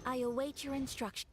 I await your instruction.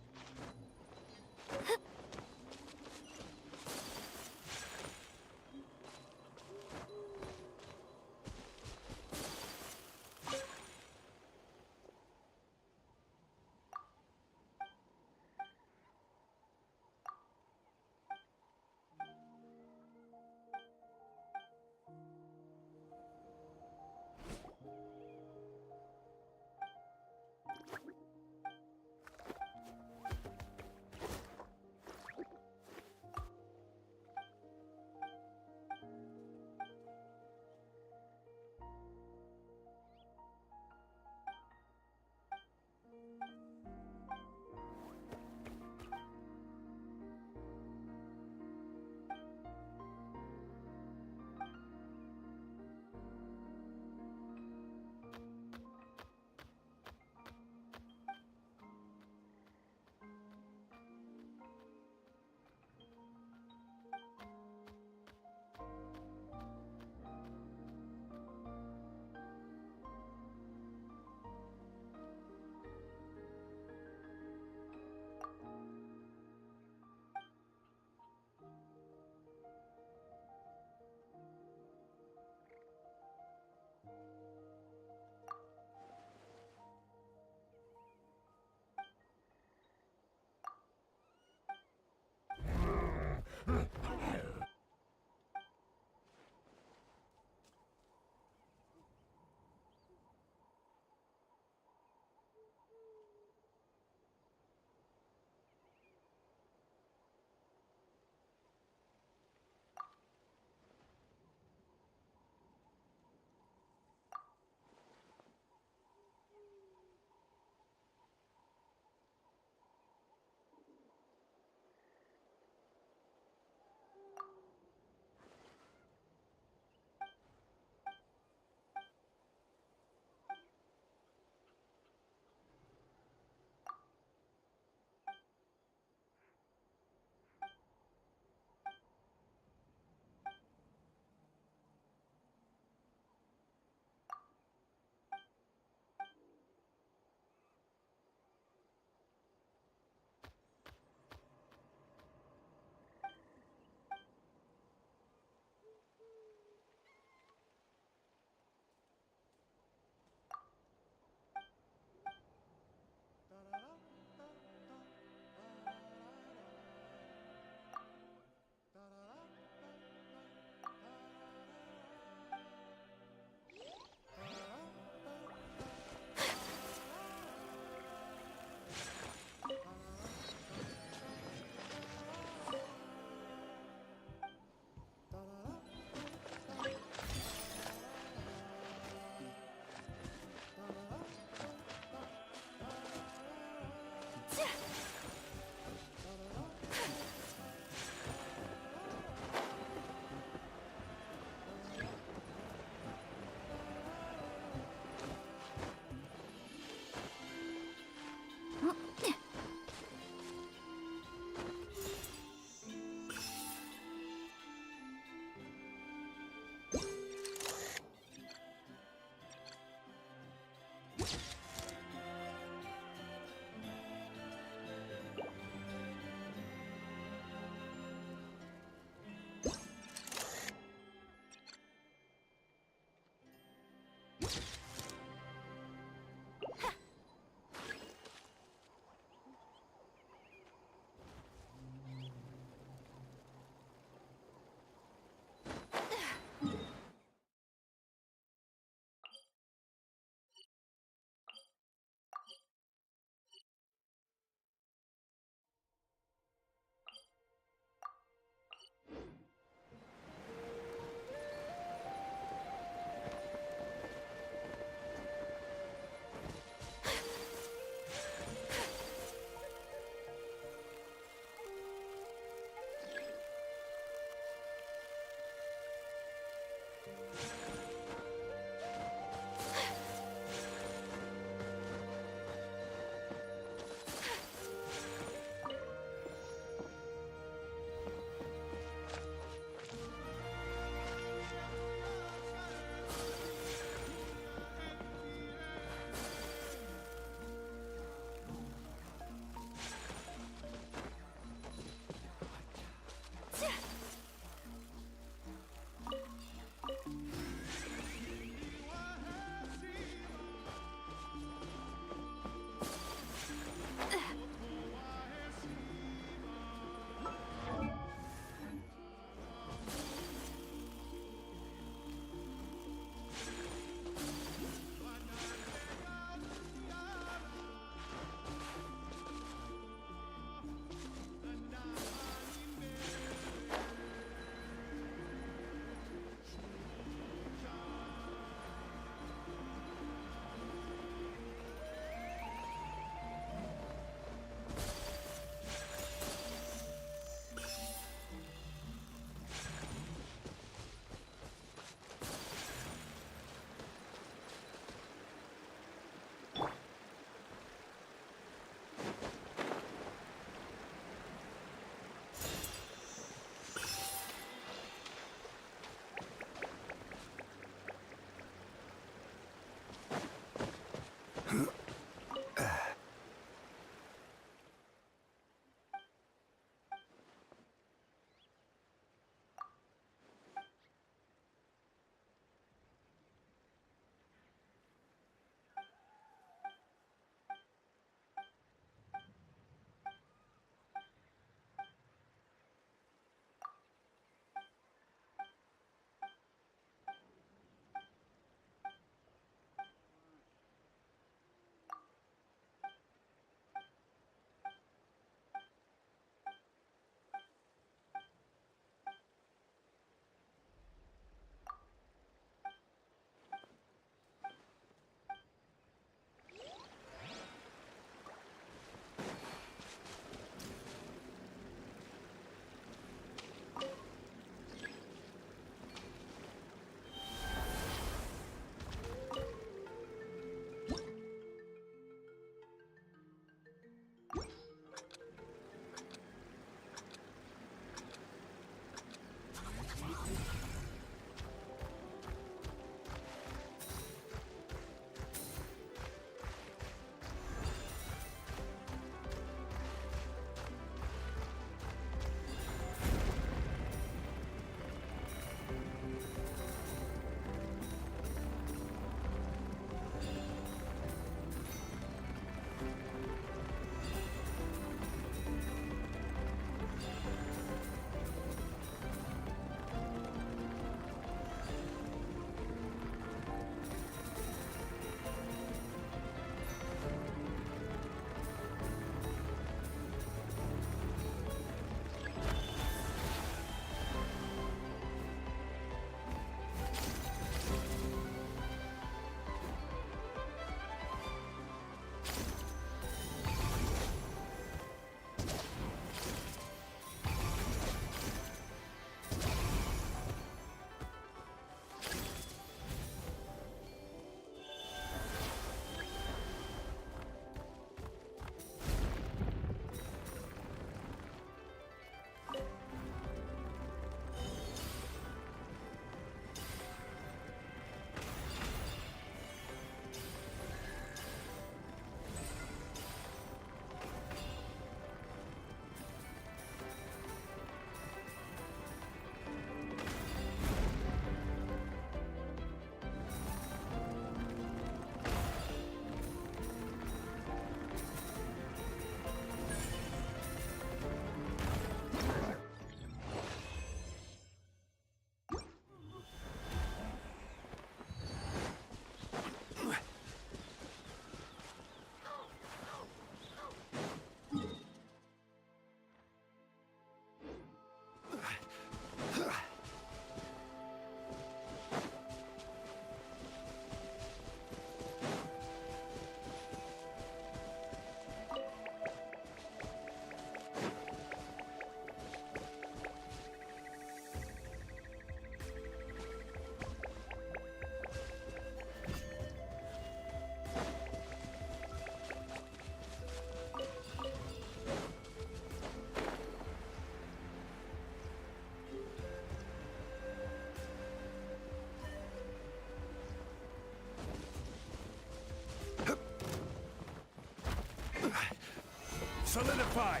Solidify!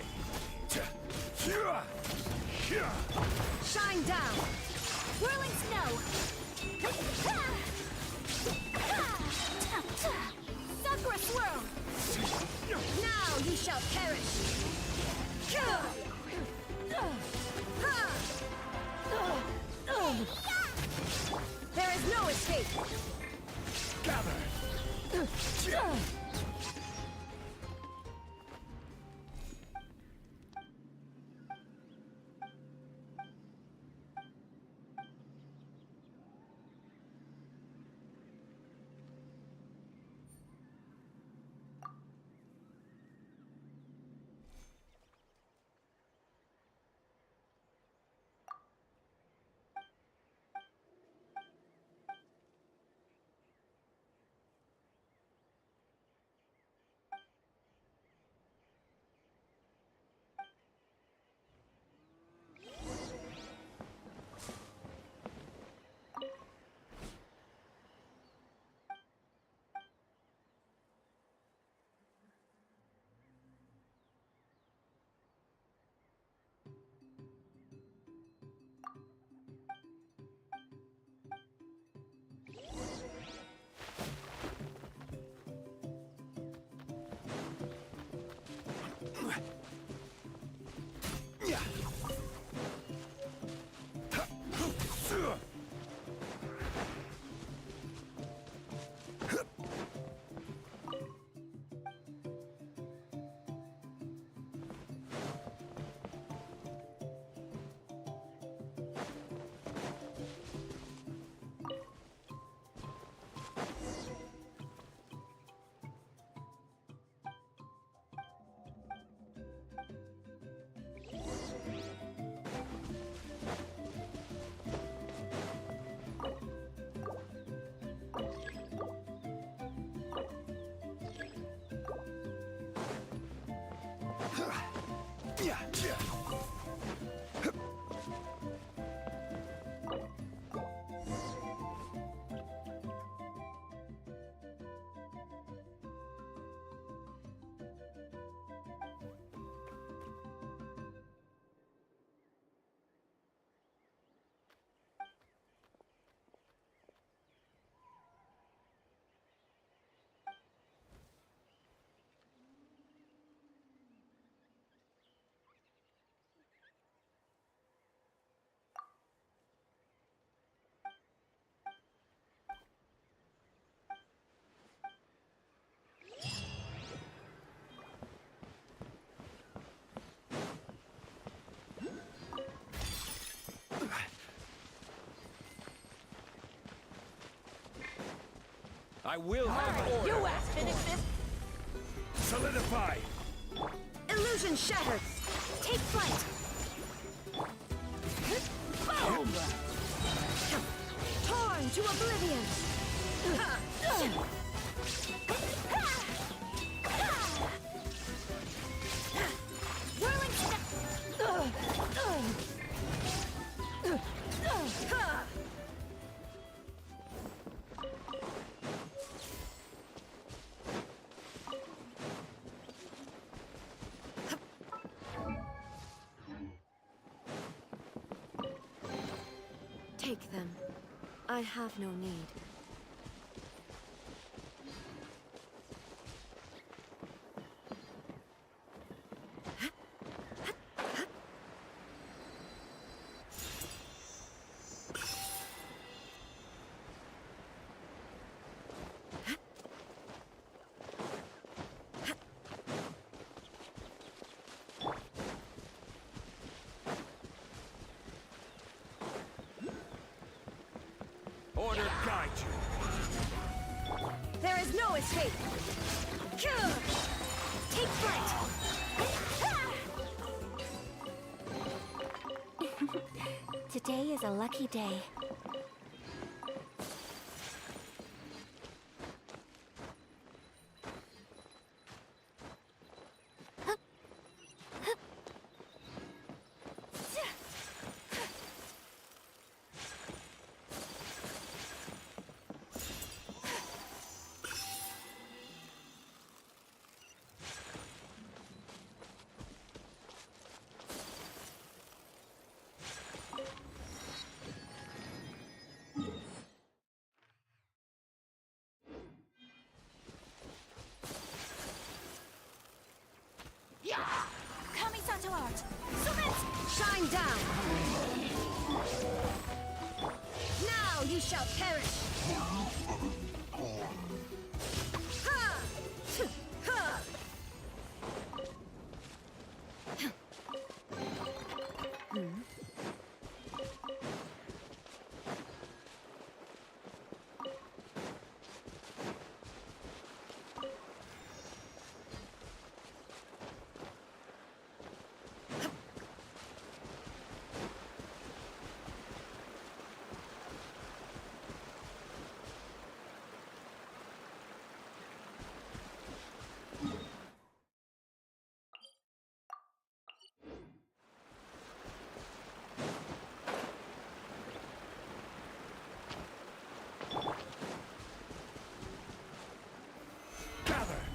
Shine down! Whirling snow! Sakura swirl! Now you shall perish! There is no escape! Gather! I will have order! You asked finish this! Solidify! Illusion shattered! Take flight! Boom! Torn to oblivion! Whirling snow! Take them. I have no need. Order guide you! There is no escape! Take flight! Today is a lucky day. Shine down! Now you shall perish! Ha! Ha! Gather!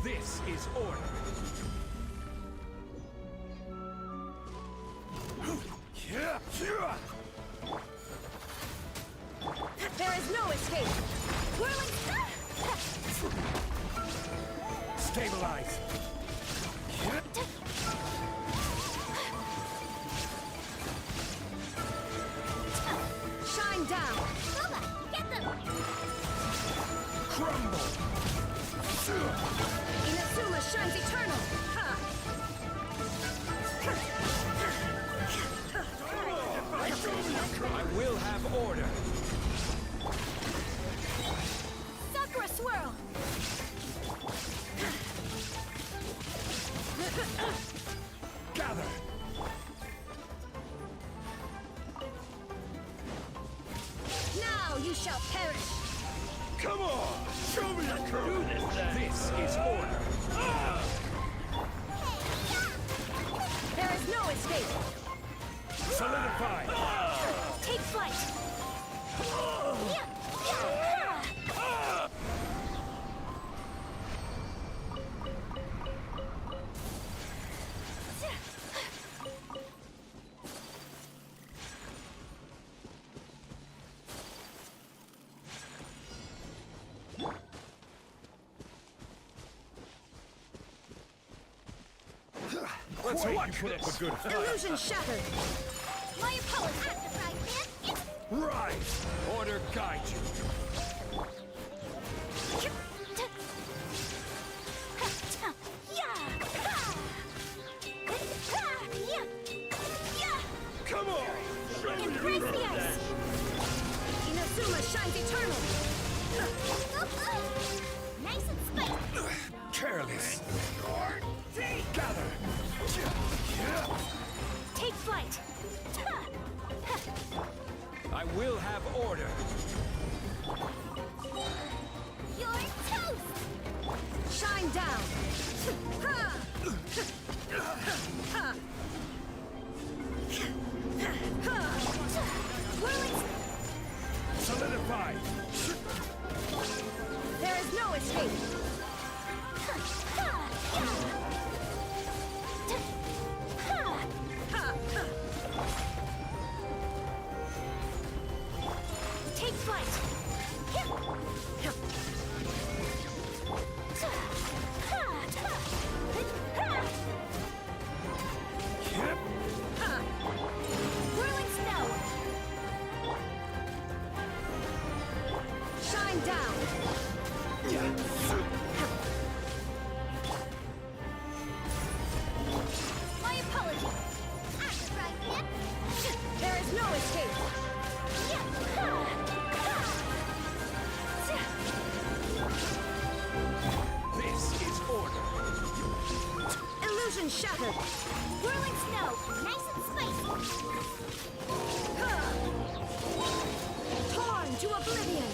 This is order. There is no escape! Whirling... Stabilize. Shine down! Lola, get them! Crumble. Inazuma shines eternal! Ha! I will have order. Sakura swirl! Gather. Now you shall perish! Come on. Show me your curve. This is order. There is no escape! Solidify. Take flight! Let's hope you put up a good fight. Illusion shattered! My opponent at the right hand, it's Rise! Order guide you. Come on! Show me Embrace your the ice! Inazuma shines eternal! Nice and spicy! careless. Gather. Take flight! I will have order. You're toast! Shine down! Ha! Ha! Whirling... Solidify. There is no escape! Take flight! Whirling snow! Shine down! My apologies! There is no escape! This is order. Illusion shattered! Whirling snow! Nice and spicy! Torn to oblivion!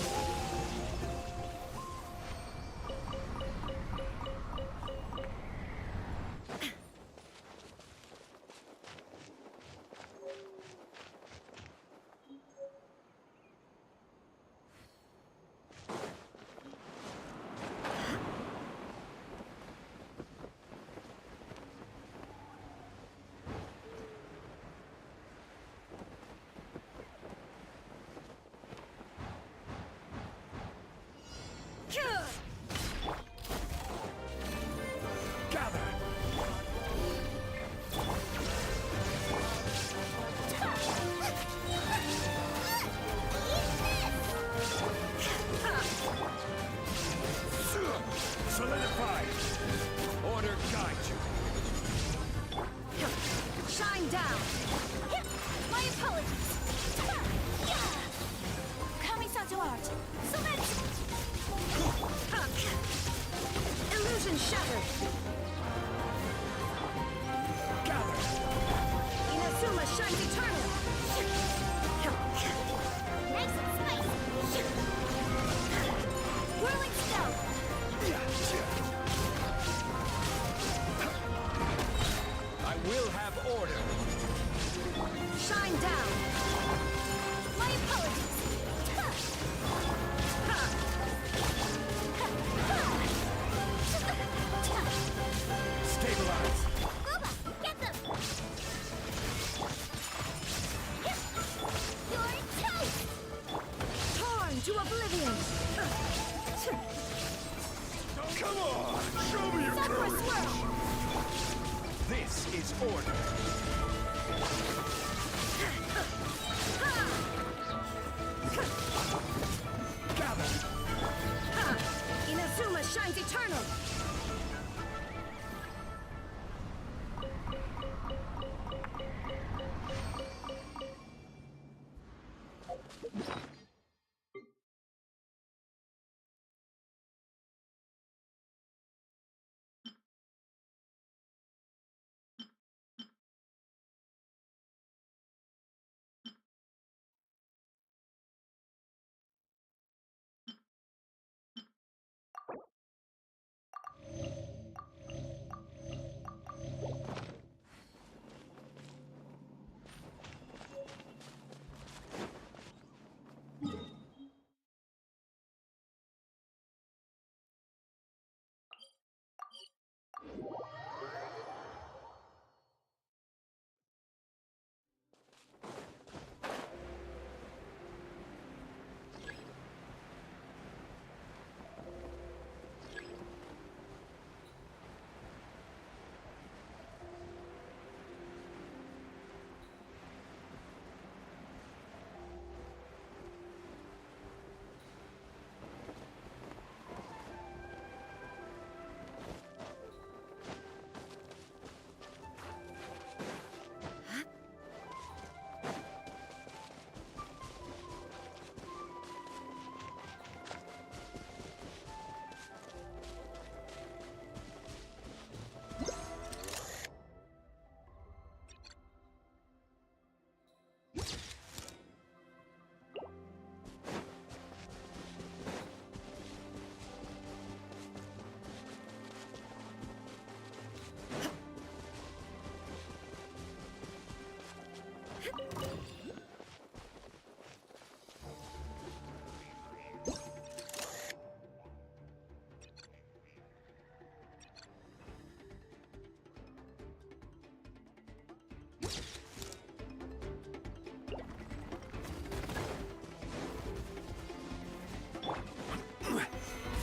Gather. Solidify. Order guide you. Shine down! My apologies! Coming to art! Illusion shattered! Gather. Inazuma shines eternal! Nice and spicy! Whirling snow! I will have order. Shine down! My apologies! Stabilize. Booba, get them! You're toast! Torn to oblivion! Come on. Show me your Sakura courage. swirl! This is order. Gather. Inazuma shines eternal!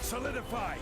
Solidify!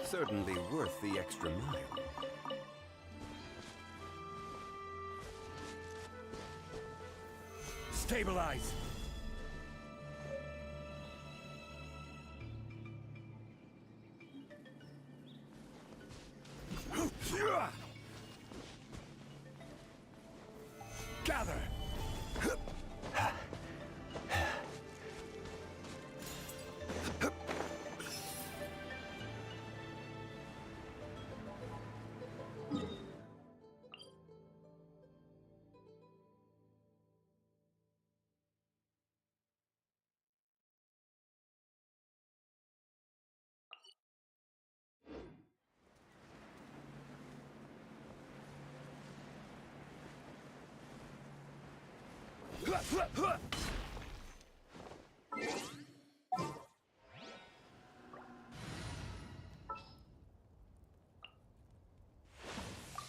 Certainly worth the extra mile. Stabilize! Gather!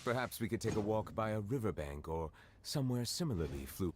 Perhaps we could take a walk by a riverbank or somewhere similarly flu.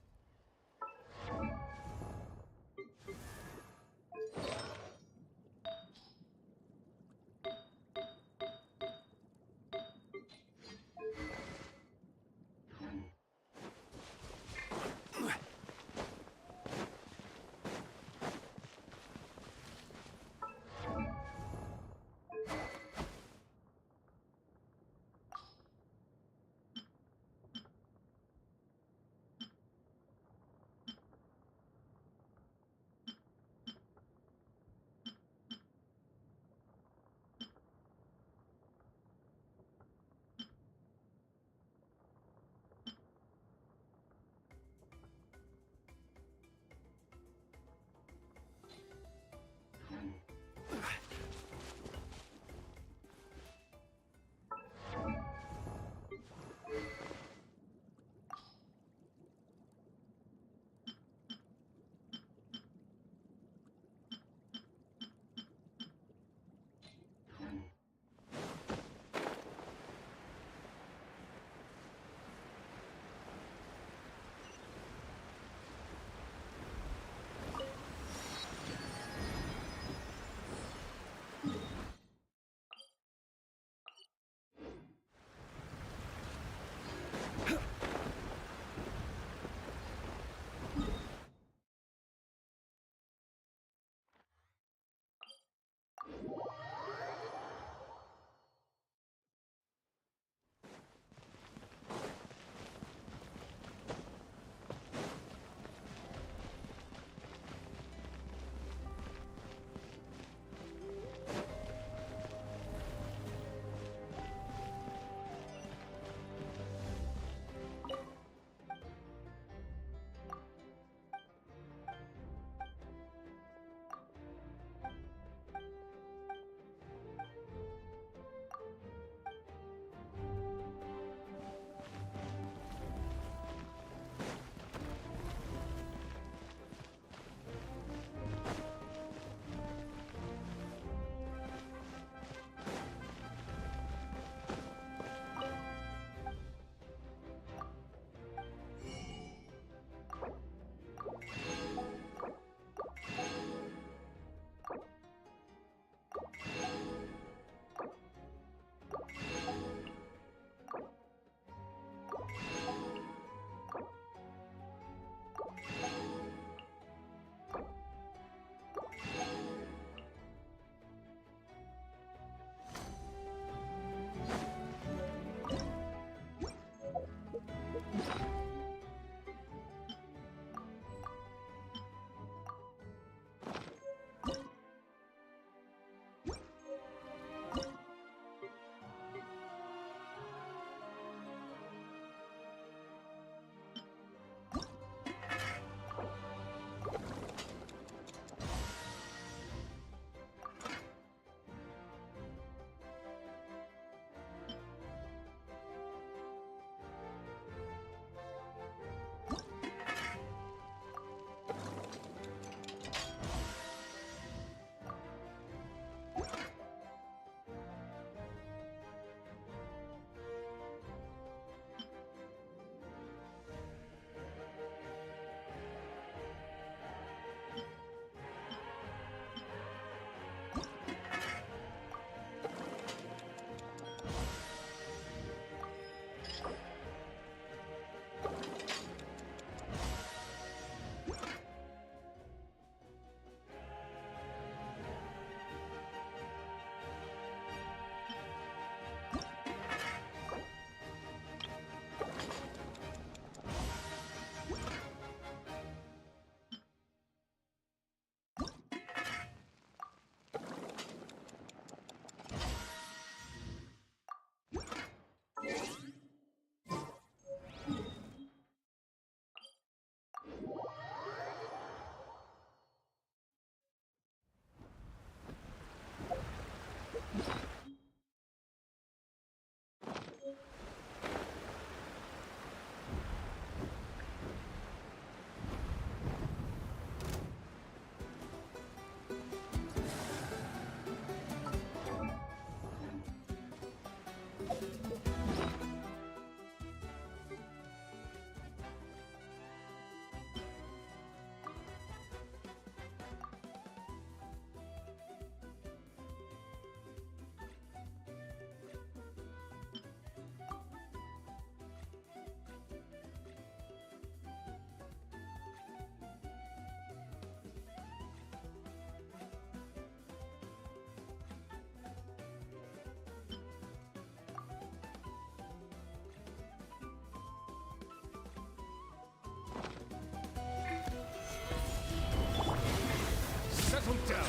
down.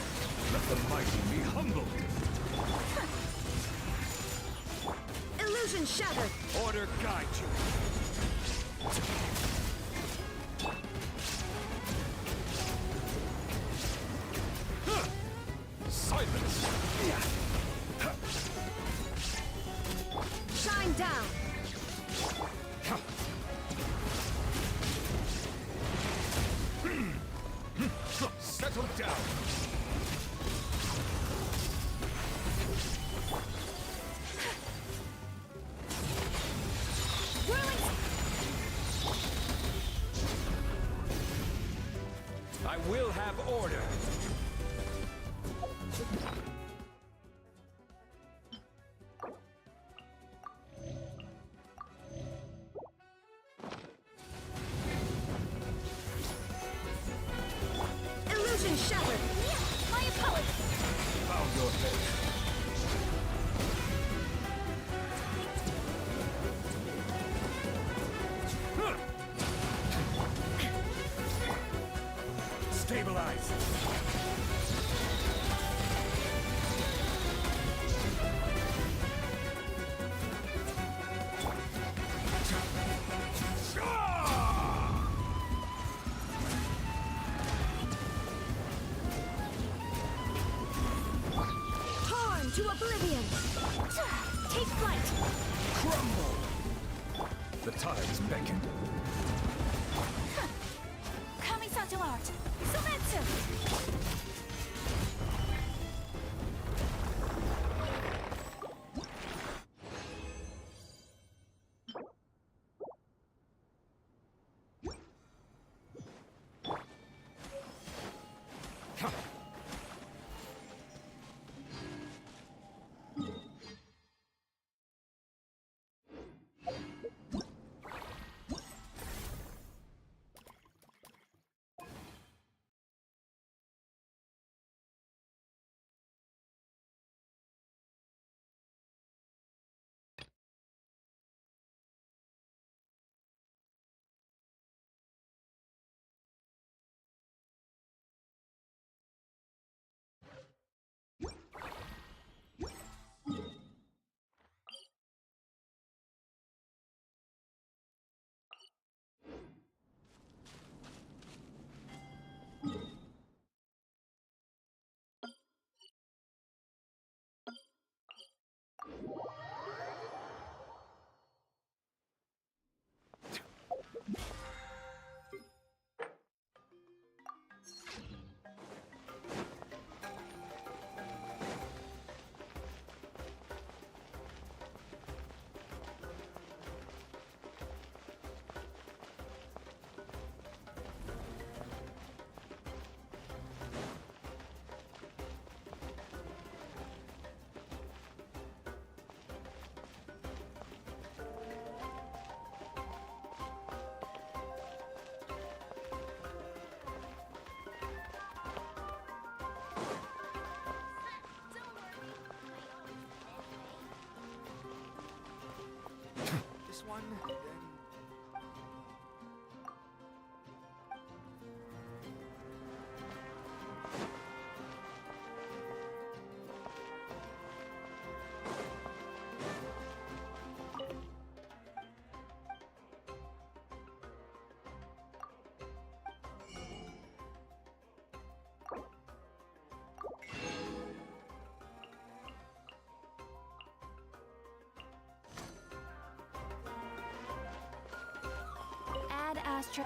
Let the mighty be humbled. Illusion shattered. Order guide you. Silence. Shine down. Settle down. I will have order. Illusion shattered. My apologies. Bow your head. Stabilize. Torn to oblivion. Take flight. Crumble. The tides beckon. Coming to art. Sometsu. This one, then. Add Astra.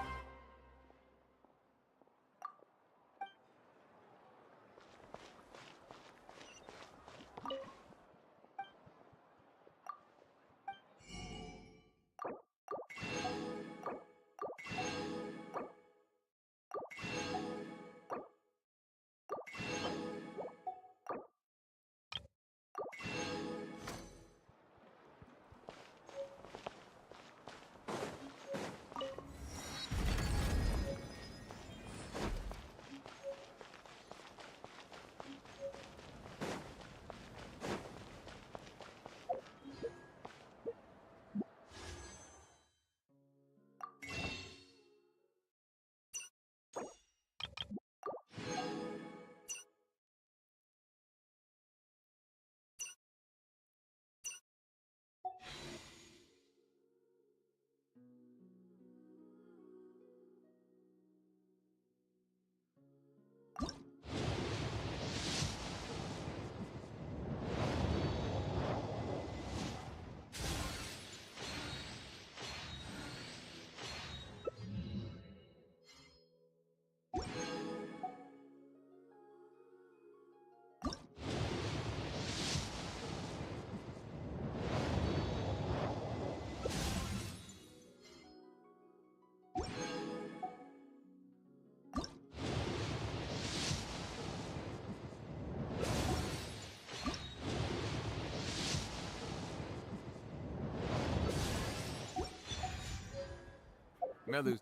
Melu's.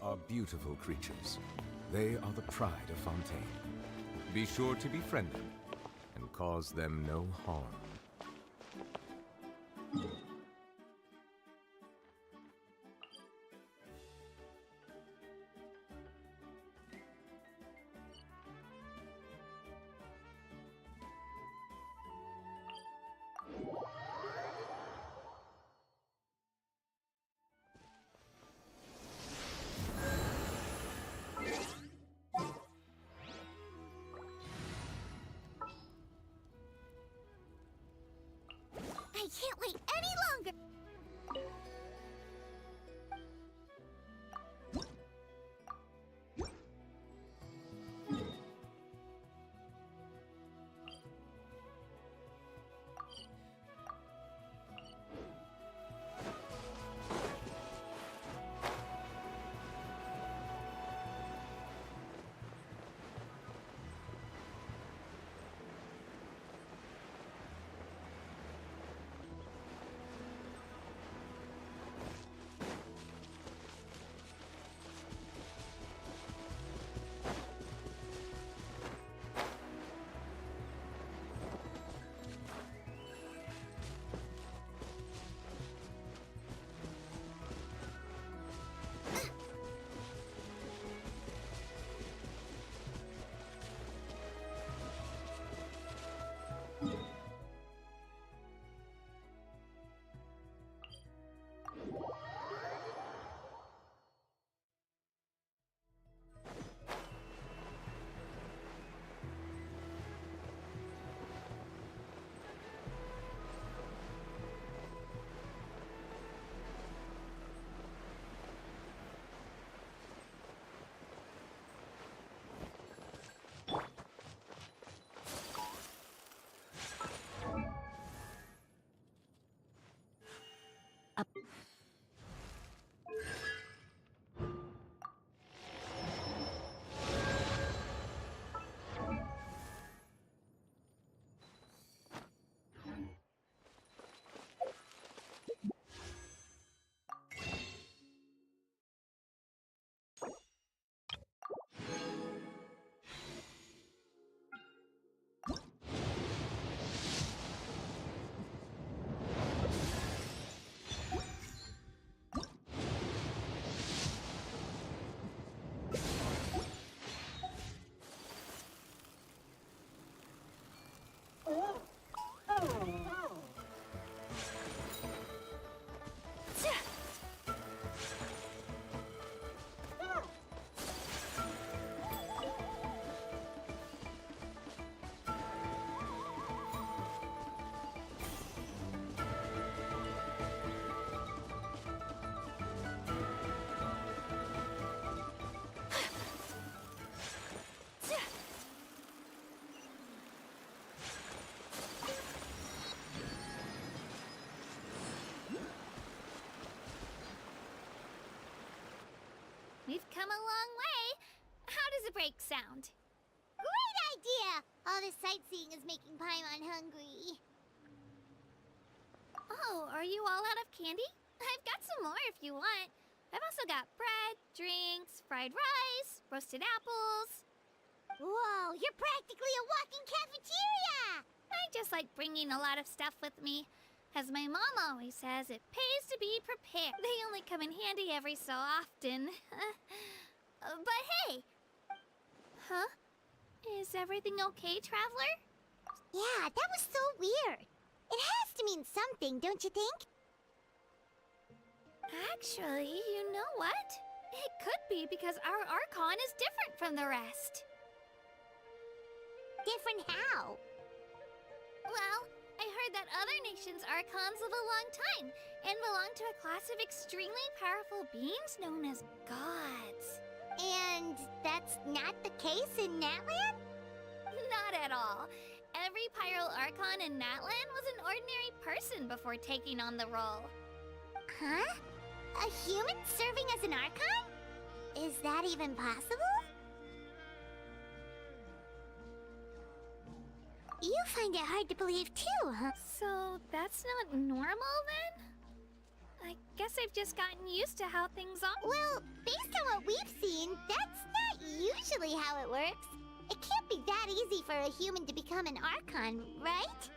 Are beautiful creatures. They are the pride of Fontaine. Be sure to befriend them and cause them no harm. I can't wait any longer! We've come a long way. How does a break sound? Great idea! All this sightseeing is making Paimon hungry. Oh, are you all out of candy? I've got some more if you want. I've also got bread, drinks, fried rice, roasted apples. Whoa, you're practically a walking cafeteria! I just like bringing a lot of stuff with me. As my mom always says, it pays to be prepared. They only come in handy every so often. But hey! Huh? Is everything okay, Traveler? Yeah, that was so weird. It has to mean something, don't you think? Actually, you know what? It could be because our Archon is different from the rest. Different how? Well, I heard that other nations' Archons live a long time and belong to a class of extremely powerful beings known as gods. And that's not the case in Natlan? Not at all. Every Pyro Archon in Natlan was an ordinary person before taking on the role. Huh? A human serving as an Archon? Is that even possible? You find it hard to believe too, huh? So that's not normal then? I guess I've just gotten used to how things are. Well, based on what we've seen, that's not usually how it works. It can't be that easy for a human to become an Archon, right?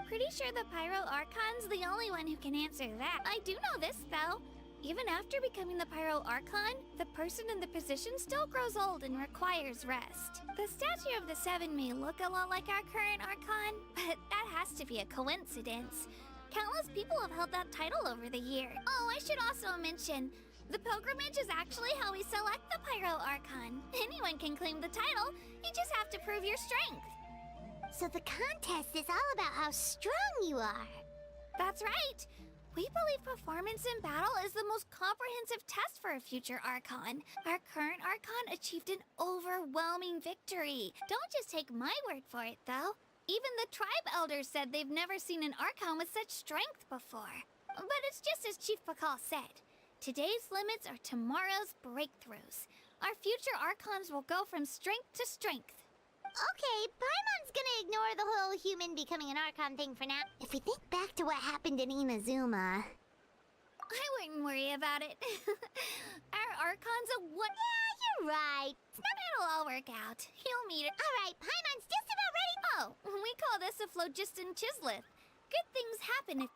Pretty sure the Pyro Archon's the only one who can answer that. I do know this, though. Even after becoming the Pyro Archon, the person in the position still grows old and requires rest. The statue of the Seven may look a lot like our current Archon, but that has to be a coincidence. Countless people have held that title over the year. Oh, I should also mention, the pilgrimage is actually how we select the Pyro Archon. Anyone can claim the title, you just have to prove your strength. So the contest is all about how strong you are. That's right. We believe performance in battle is the most comprehensive test for a future Archon. Our current Archon achieved an overwhelming victory. Don't just take my word for it, though. Even the tribe elders said they've never seen an Archon with such strength before. But it's just as Chief Pakal said. Today's limits are tomorrow's breakthroughs. Our future Archons will go from strength to strength. Okay, Paimon's gonna ignore the whole human becoming an Archon thing for now. If we think back to what happened in Inazuma... I wouldn't worry about it. Our Archon's a one... Yeah, you're right. It'll all work out. You'll meet it. Alright, Paimon's just about ready. Oh, we call this a phlogiston chisleth. Good things happen if...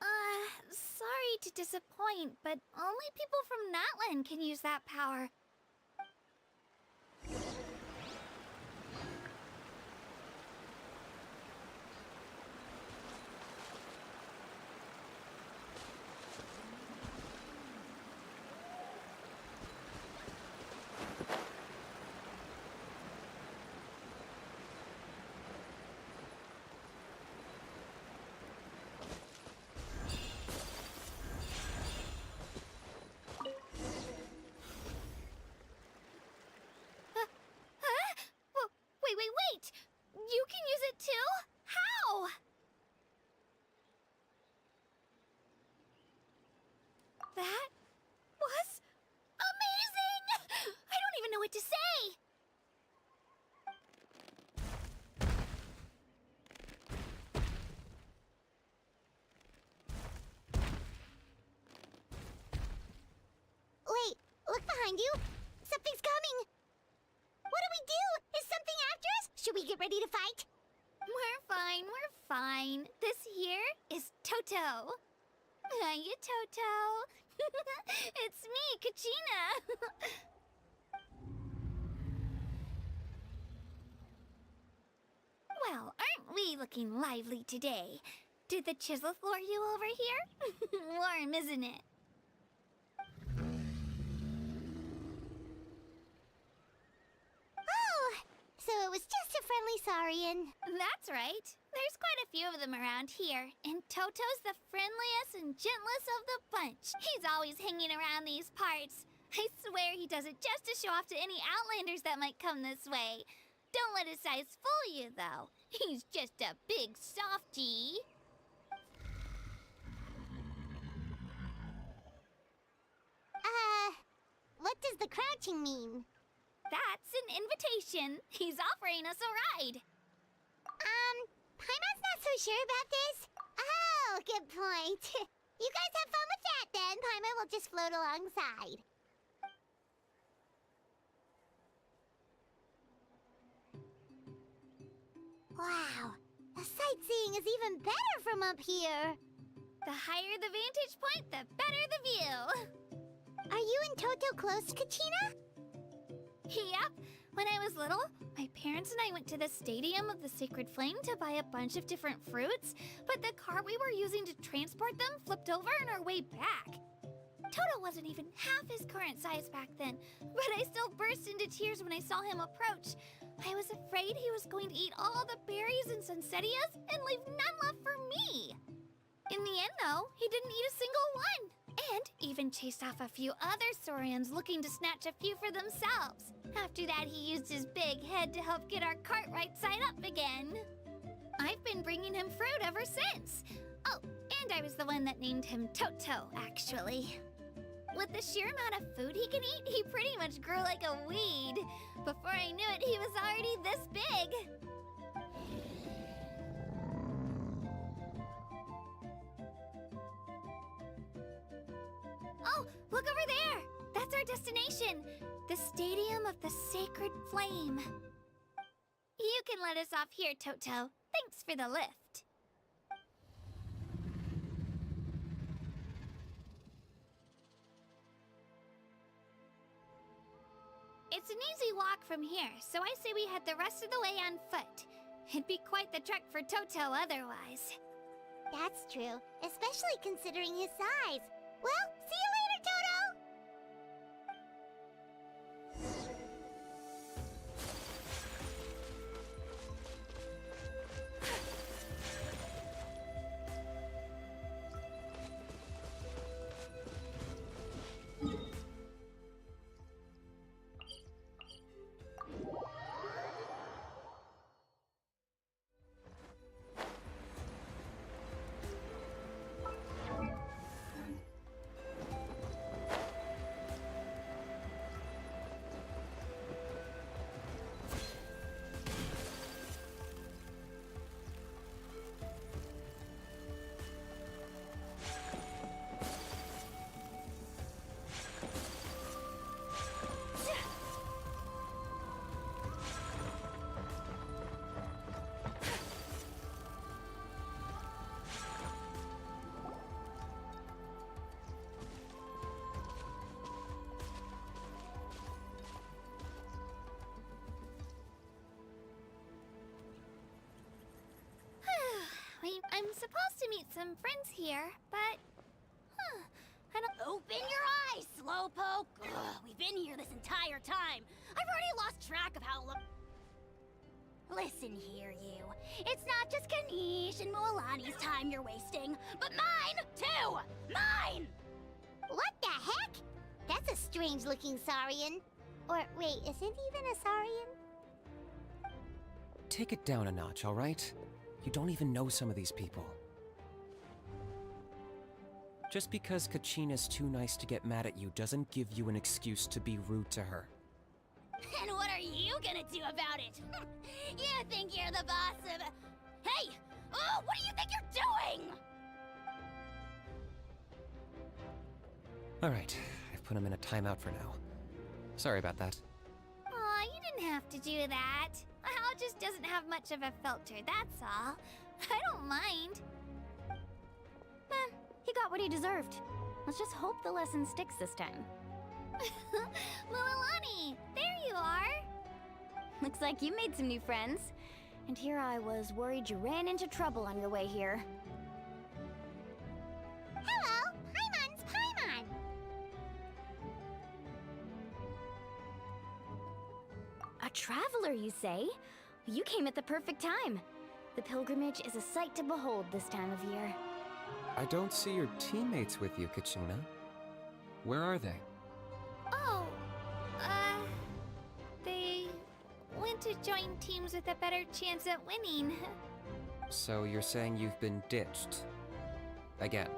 sorry to disappoint, but only people from Natlan can use that power. Wait! You can use it too? How? That was amazing! I don't even know what to say! Wait, look behind you. Something's coming. What do we do? Is something after us? Should we get ready to fight? We're fine. This here is Toto. Hiya, Toto. It's me, Kachina. Well, aren't we looking lively today? Did the chisel lure you over here? Warm, isn't it? So it was just a friendly saurian. That's right. There's quite a few of them around here, and Toto's the friendliest and gentlest of the bunch. He's always hanging around these parts. I swear he does it just to show off to any Outlanders that might come this way. Don't let his size fool you, though. He's just a big softie. What does the crouching mean? That's an invitation. He's offering us a ride. Paimon's not so sure about this. Oh, good point. You guys have fun with that then. Paimon will just float alongside. Wow, the sightseeing is even better from up here. The higher the vantage point, the better the view. Are you and Toto close, Kachina? Yep. When I was little, my parents and I went to the Stadium of the Sacred Flame to buy a bunch of different fruits, but the car we were using to transport them flipped over on our way back. Toto wasn't even half his current size back then, but I still burst into tears when I saw him approach. I was afraid he was going to eat all the berries and sunsettias and leave none left for me. In the end, though, he didn't eat a single one, and even chased off a few other Saurians looking to snatch a few for themselves. After that, he used his big head to help get our cart right side up again. I've been bringing him fruit ever since. Oh, and I was the one that named him Toto, actually. With the sheer amount of food he can eat, he pretty much grew like a weed. Before I knew it, he was already this big. Oh, look over there! That's our destination! The Stadium of the Sacred Flame. You can let us off here, Toto. Thanks for the lift. It's an easy walk from here, so I say we head the rest of the way on foot. It'd be quite the trek for Toto otherwise. That's true, especially considering his size. Well, see you later, Toto! I'm supposed to meet some friends here, but... I don't... Open your eyes, Slowpoke! Ugh, we've been here this entire time. I've already lost track of how long... Listen here, you. It's not just Kanish and Moalani's time you're wasting, but mine, too! Mine! What the heck? That's a strange-looking Saurian. Or, wait, is it even a Saurian? Take it down a notch, all right? You don't even know some of these people. Just because Kachina's too nice to get mad at you doesn't give you an excuse to be rude to her. And what are you gonna do about it? You think you're the boss of... Hey! Oh, what do you think you're doing? All right, I've put him in a timeout for now. Sorry about that. Aw, you didn't have to do that. Hal just doesn't have much of a filter, that's all. I don't mind. He got what he deserved. Let's just hope the lesson sticks this time. Moalani, there you are. Looks like you made some new friends. And here I was worried you ran into trouble on your way here. Hello, Paimon's Paimon! A traveler, you say? You came at the perfect time. The pilgrimage is a sight to behold this time of year. I don't see your teammates with you, Kachina. Where are they? Oh, they went to join teams with a better chance at winning. So you're saying you've been ditched? Again.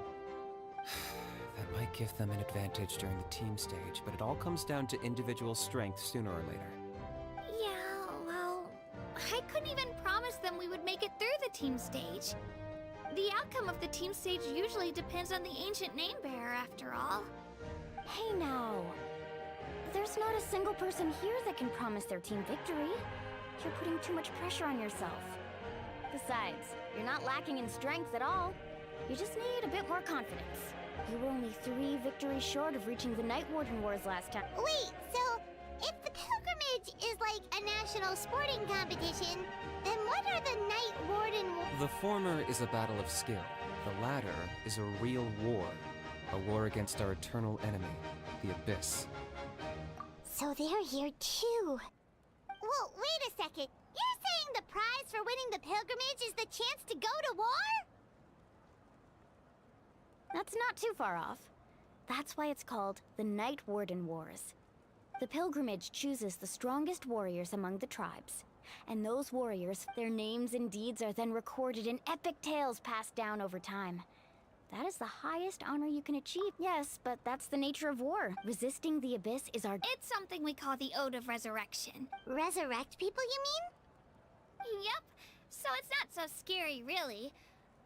That might give them an advantage during the team stage, but it all comes down to individual strength sooner or later. Yeah, well, I couldn't even promise them we would make it through the team stage. The outcome of the team stage usually depends on the ancient name bearer, after all. Hey now. There's not a single person here that can promise their team victory. You're putting too much pressure on yourself. Besides, You're not lacking in strength at all. You just need a bit more confidence. You were only 3 victories short of reaching the Night Warden Wars last time. Wait, so if the pilgrimage is like a national sporting competition, then what are the Night Warden The former is a battle of skill. The latter is a real war. A war against our eternal enemy, the Abyss. So they're here too. Well, wait a second. You're saying the prize for winning the pilgrimage is the chance to go to war? That's not too far off. That's why it's called the Night Warden Wars. The pilgrimage chooses the strongest warriors among the tribes. And those warriors, their names and deeds are then recorded in epic tales passed down over time. That is the highest honor you can achieve. Yes, but that's the nature of war. Resisting the Abyss is our... It's something we call the Ode of Resurrection. Resurrect people, you mean? Yep. So it's not so scary, really.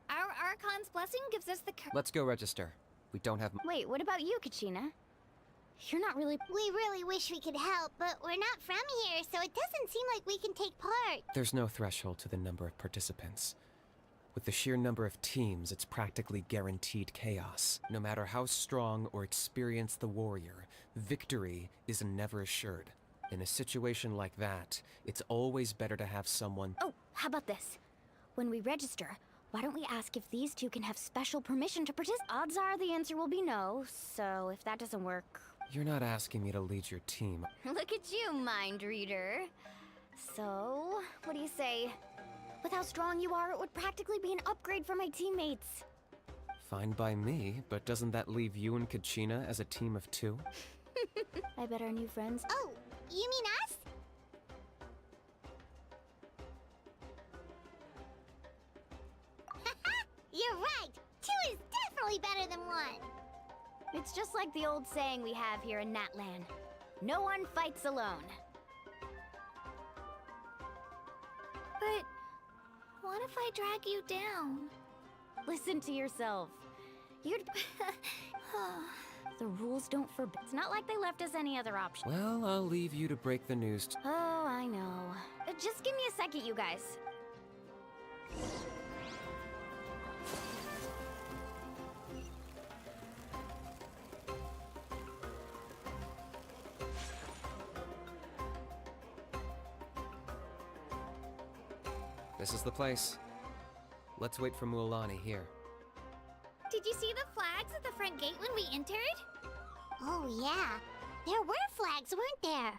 Our Archon's blessing gives us the Let's go register. We don't have... Wait, what about you, Kachina? You're not really... We really wish we could help, but we're not from here, so it doesn't seem like we can take part. There's no threshold to the number of participants. With the sheer number of teams, it's practically guaranteed chaos. No matter how strong or experienced the warrior, victory is never assured. In a situation like that, it's always better to have someone... Oh, how about this? When we register, why don't we ask if these two can have special permission to participate? Odds are the answer will be no, so if that doesn't work... You're not asking me to lead your team. Look at you, mind reader. So, what do you say? With how strong you are, it would practically be an upgrade for my teammates. Fine by me, but doesn't that leave you and Kachina as a team of 2? I bet our new friends... Oh, you mean us? You're right! 2 is definitely better than 1! It's just like the old saying we have here in Natlan. No one fights alone. But what if I drag you down? Listen to yourself. You'd... The rules don't forbid. It's not like they left us any other option. Well, I'll leave you to break the news to... Oh, I know. Just give me a second, you guys. This is the place. Let's wait for Mualani here. Did you see the flags at the front gate when we entered? Oh yeah, there were flags, weren't there?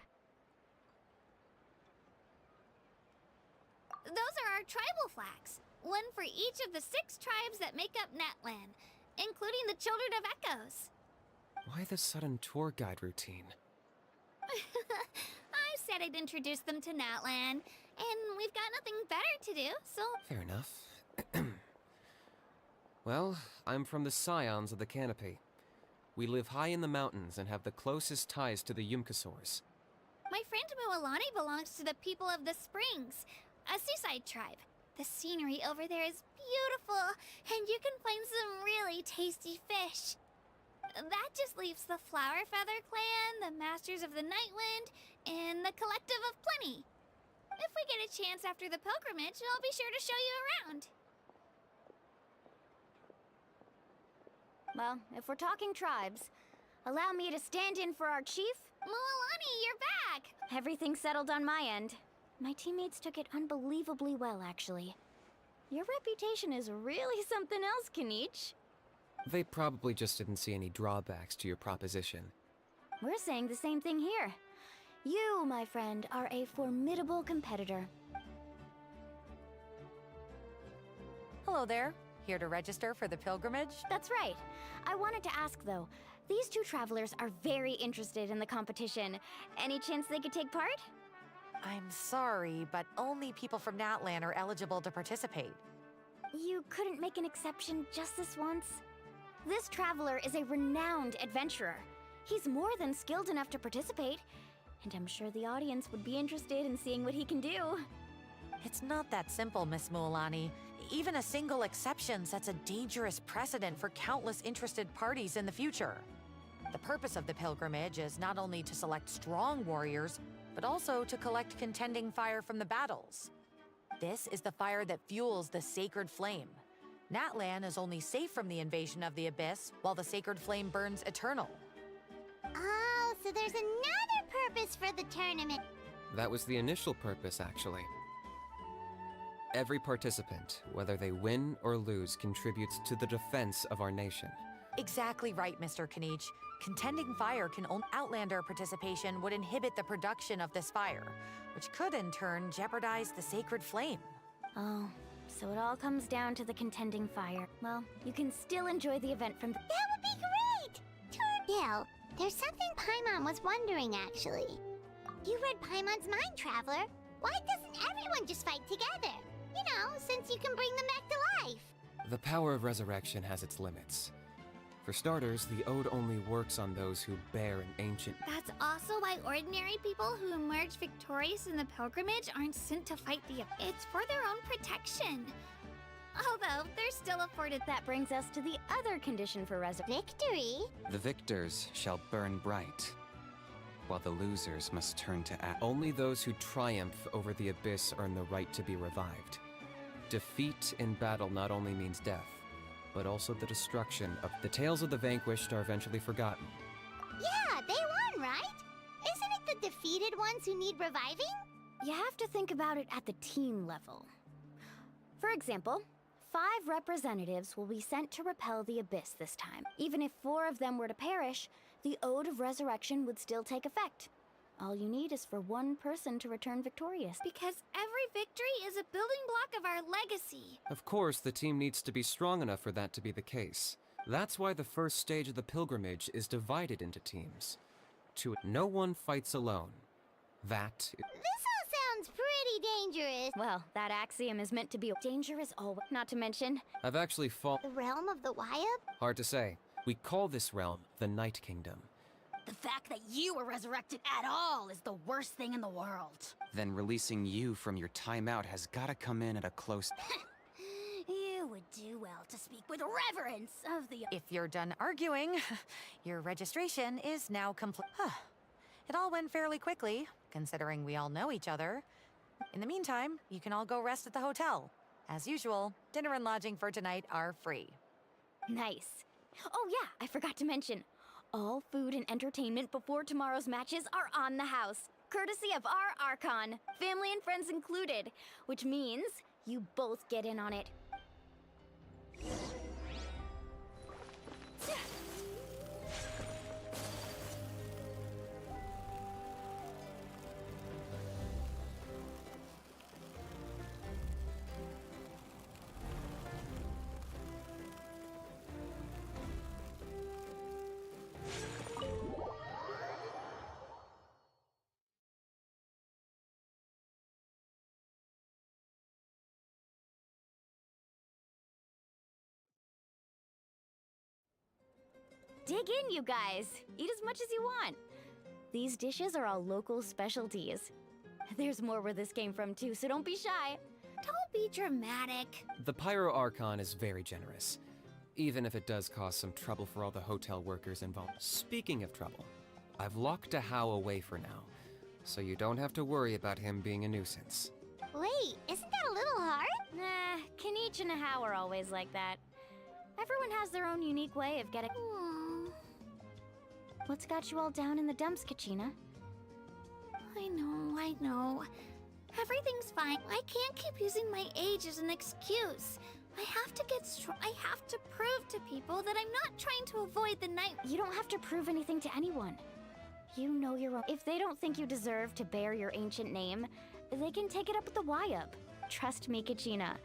Those are our tribal flags. One for each of the 6 tribes that make up Natlan, including the Children of Echoes. Why the sudden tour guide routine? I said I'd introduce them to Natlan, and we've got nothing better to do, so... Fair enough. Well, I'm from the Scions of the Canopy. We live high in the mountains and have the closest ties to the Yumkasaurs. My friend Mualani belongs to the people of the Springs, a seaside tribe. The scenery over there is beautiful, and you can find some really tasty fish. That just leaves the Flower Feather Clan, the Masters of the Nightwind, and the Collective of Plenty. If we get a chance after the pilgrimage, I'll be sure to show you around. Well, if we're talking tribes, allow me to stand in for our chief. Mualani, you're back! Everything's settled on my end. My teammates took it unbelievably well, actually. Your reputation is really something else, Kanich. They probably just didn't see any drawbacks to your proposition. We're saying the same thing here. You, my friend, are a formidable competitor. Hello there. Here to register for the pilgrimage? That's right. I wanted to ask, though. These 2 travelers are very interested in the competition. Any chance they could take part? I'm sorry, but only people from Natlan are eligible to participate. You couldn't make an exception just this once? This traveler is a renowned adventurer. He's more than skilled enough to participate, and I'm sure the audience would be interested in seeing what he can do. It's not that simple, Miss Mualani. Even a single exception sets a dangerous precedent for countless interested parties in the future. The purpose of the pilgrimage is not only to select strong warriors, but also to collect contending fire from the battles. This is the fire that fuels the sacred flame. Natlan is only safe from the invasion of the Abyss, while the sacred flame burns eternal. Oh, so there's another purpose for the tournament. That was the initial purpose, actually. Every participant, whether they win or lose, contributes to the defense of our nation. Exactly right, Mr. Kanich. Contending fire can only Outlander participation would inhibit the production of this fire, which could in turn jeopardize the sacred flame. Oh, so it all comes down to the contending fire. Well, you can still enjoy the event from the— That would be great! Bill, there's something Paimon was wondering, actually. You read Paimon's mind, Traveler. Why doesn't everyone just fight together? You know, since you can bring them back to life. The power of resurrection has its limits. For starters, the ode only works on those who bear an ancient— That's also why ordinary people who emerge victorious in the pilgrimage aren't sent to fight the... It's for their own protection. Although, they're still afforded that. That brings us to the other condition for resurrection. Victory? The victors shall burn bright, while the losers must turn to ash. Only those who triumph over the abyss earn the right to be revived. Defeat in battle not only means death, but also the destruction of— The tales of the vanquished are eventually forgotten. Yeah, they won, right? Isn't it the defeated ones who need reviving? You have to think about it at the team level. For example, 5 representatives will be sent to repel the Abyss this time. Even if 4 of them were to perish, the Ode of Resurrection would still take effect. All you need is for 1 person to return victorious. Because every victory is a building block of our legacy. Of course, the team needs to be strong enough for that to be the case. That's why the first stage of the pilgrimage is divided into teams. No one fights alone. That— This all sounds pretty dangerous. Well, that axiom is meant to be dangerous always. Not to mention, I've actually fought— The realm of the Wyab? Hard to say. We call this realm the Night Kingdom. The fact that you were resurrected at all is the worst thing in the world. Then releasing you from your timeout has gotta come in at a close— You would do well to speak with reverence of the... If you're done arguing, your registration is now complete. It all went fairly quickly, considering we all know each other. In the meantime, you can all go rest at the hotel. As usual, dinner and lodging for tonight are free. nice. Oh yeah, I forgot to mention, all food and entertainment before tomorrow's matches are on the house, courtesy of our Archon, family and friends included, which means you both get in on it. Dig in, you guys. Eat as much as you want. These dishes are all local specialties. There's more where this came from too, so don't be shy. Don't be dramatic. The Pyro Archon is very generous, even if it does cause some trouble for all the hotel workers involved. Speaking of trouble, I've locked a How away for now, so you don't have to worry about him being a nuisance. Wait, isn't that a little hard? Nah, Kanich and Ahau are always like that. Everyone has their own unique way of getting— What's got you all down in the dumps, Kachina? I know. Everything's fine. I can't keep using my age as an excuse. I have to get strong. I have to prove to people that I'm not trying to avoid the night. You don't have to prove anything to anyone. You know your own— If they don't think you deserve to bear your ancient name, they can take it up with the Wyab. Trust me, Kachina.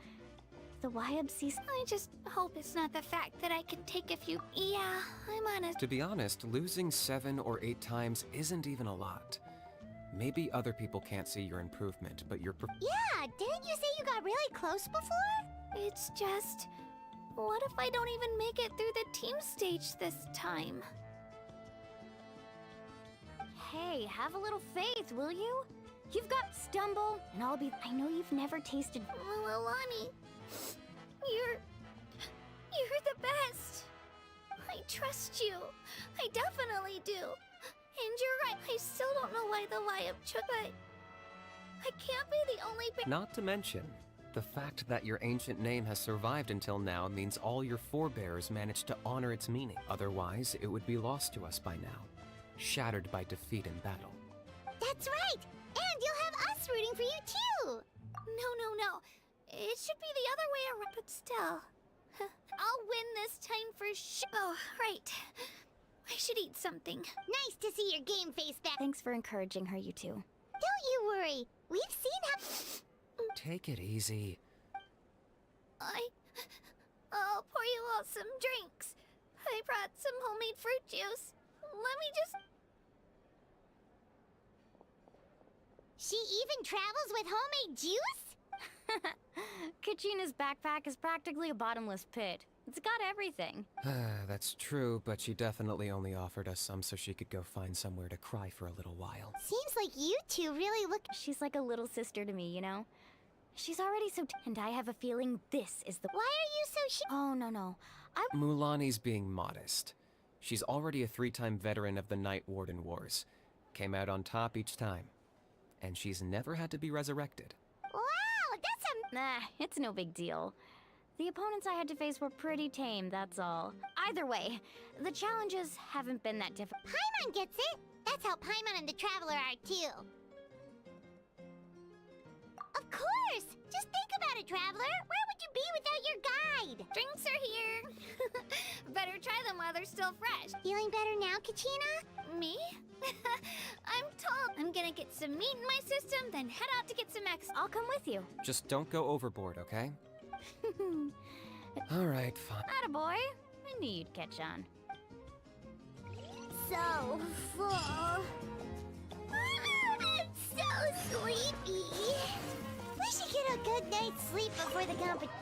The Wyab sees— I just hope it's not the fact that I can take a few. Yeah, I'm honest. To be honest, losing 7 or 8 times isn't even a lot. Maybe other people can't see your improvement, but your Yeah, didn't you say you got really close before? It's just... What if I don't even make it through the team stage this time? Hey, have a little faith, will you? You've got Stumble, and I'll be— I know you've never tasted— Alani, you're the best. I trust you. I definitely do. And you're right, I still don't know why the Wyab took, but I can't be the only— Not to mention, The fact that your ancient name has survived until now means all your forebears managed to honor its meaning. Otherwise, it would be lost to us by now, shattered by defeat in battle. That's right! And you'll have us rooting for you too! No. It should be the other way around, but still. I'll win this time for sure. Oh, right. I should eat something. Nice to see your game face back. Thanks for encouraging her, you two. Don't you worry. We've seen how... Take it easy. I'll pour you all some drinks. I brought some homemade fruit juice. Let me just... She even travels with homemade juice? Kachina's backpack is practically a bottomless pit. It's got everything. That's true, but she definitely only offered us some so she could go find somewhere to cry for a little while. Seems like you two really look... She's like a little sister to me, you know? She's already so... and I have a feeling this is the... Why are you so Oh, no. Mulanni's being modest. She's already a 3-time veteran of the Night Warden Wars. Came out on top each time. And she's never had to be resurrected. Wow, that's a... Nah, it's no big deal. The opponents I had to face were pretty tame, that's all. Either way, the challenges haven't been that difficult. Paimon gets it! That's how Paimon and the Traveler are too. Of course! Just think about it, Traveler! Where would you be without your guide? Drinks are here. Better try them while they're still fresh. Feeling better now, Kachina? Me? I'm told I'm gonna get some meat in my system, then head out to get some I'll come with you. Just don't go overboard, okay? Alright, fine. Attaboy. I knew you'd catch on. So full. I'm so sleepy. We should get a good night's sleep before the competition.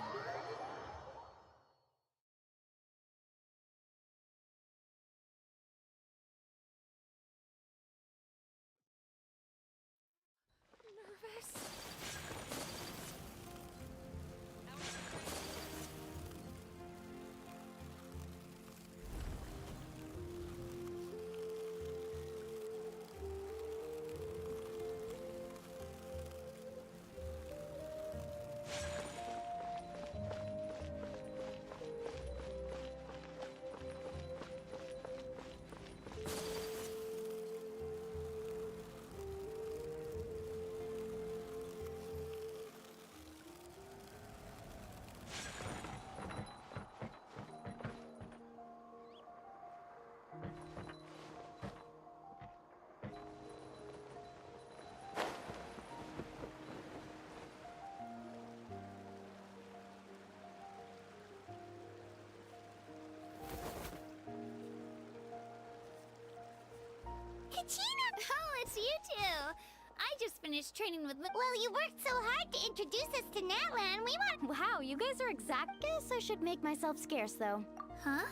Kachina! Oh, it's you two. I just finished training with... Well, you worked so hard to introduce us to Natlan. We want... Wow, you guys are exact. Guess I should make myself scarce, though. Huh?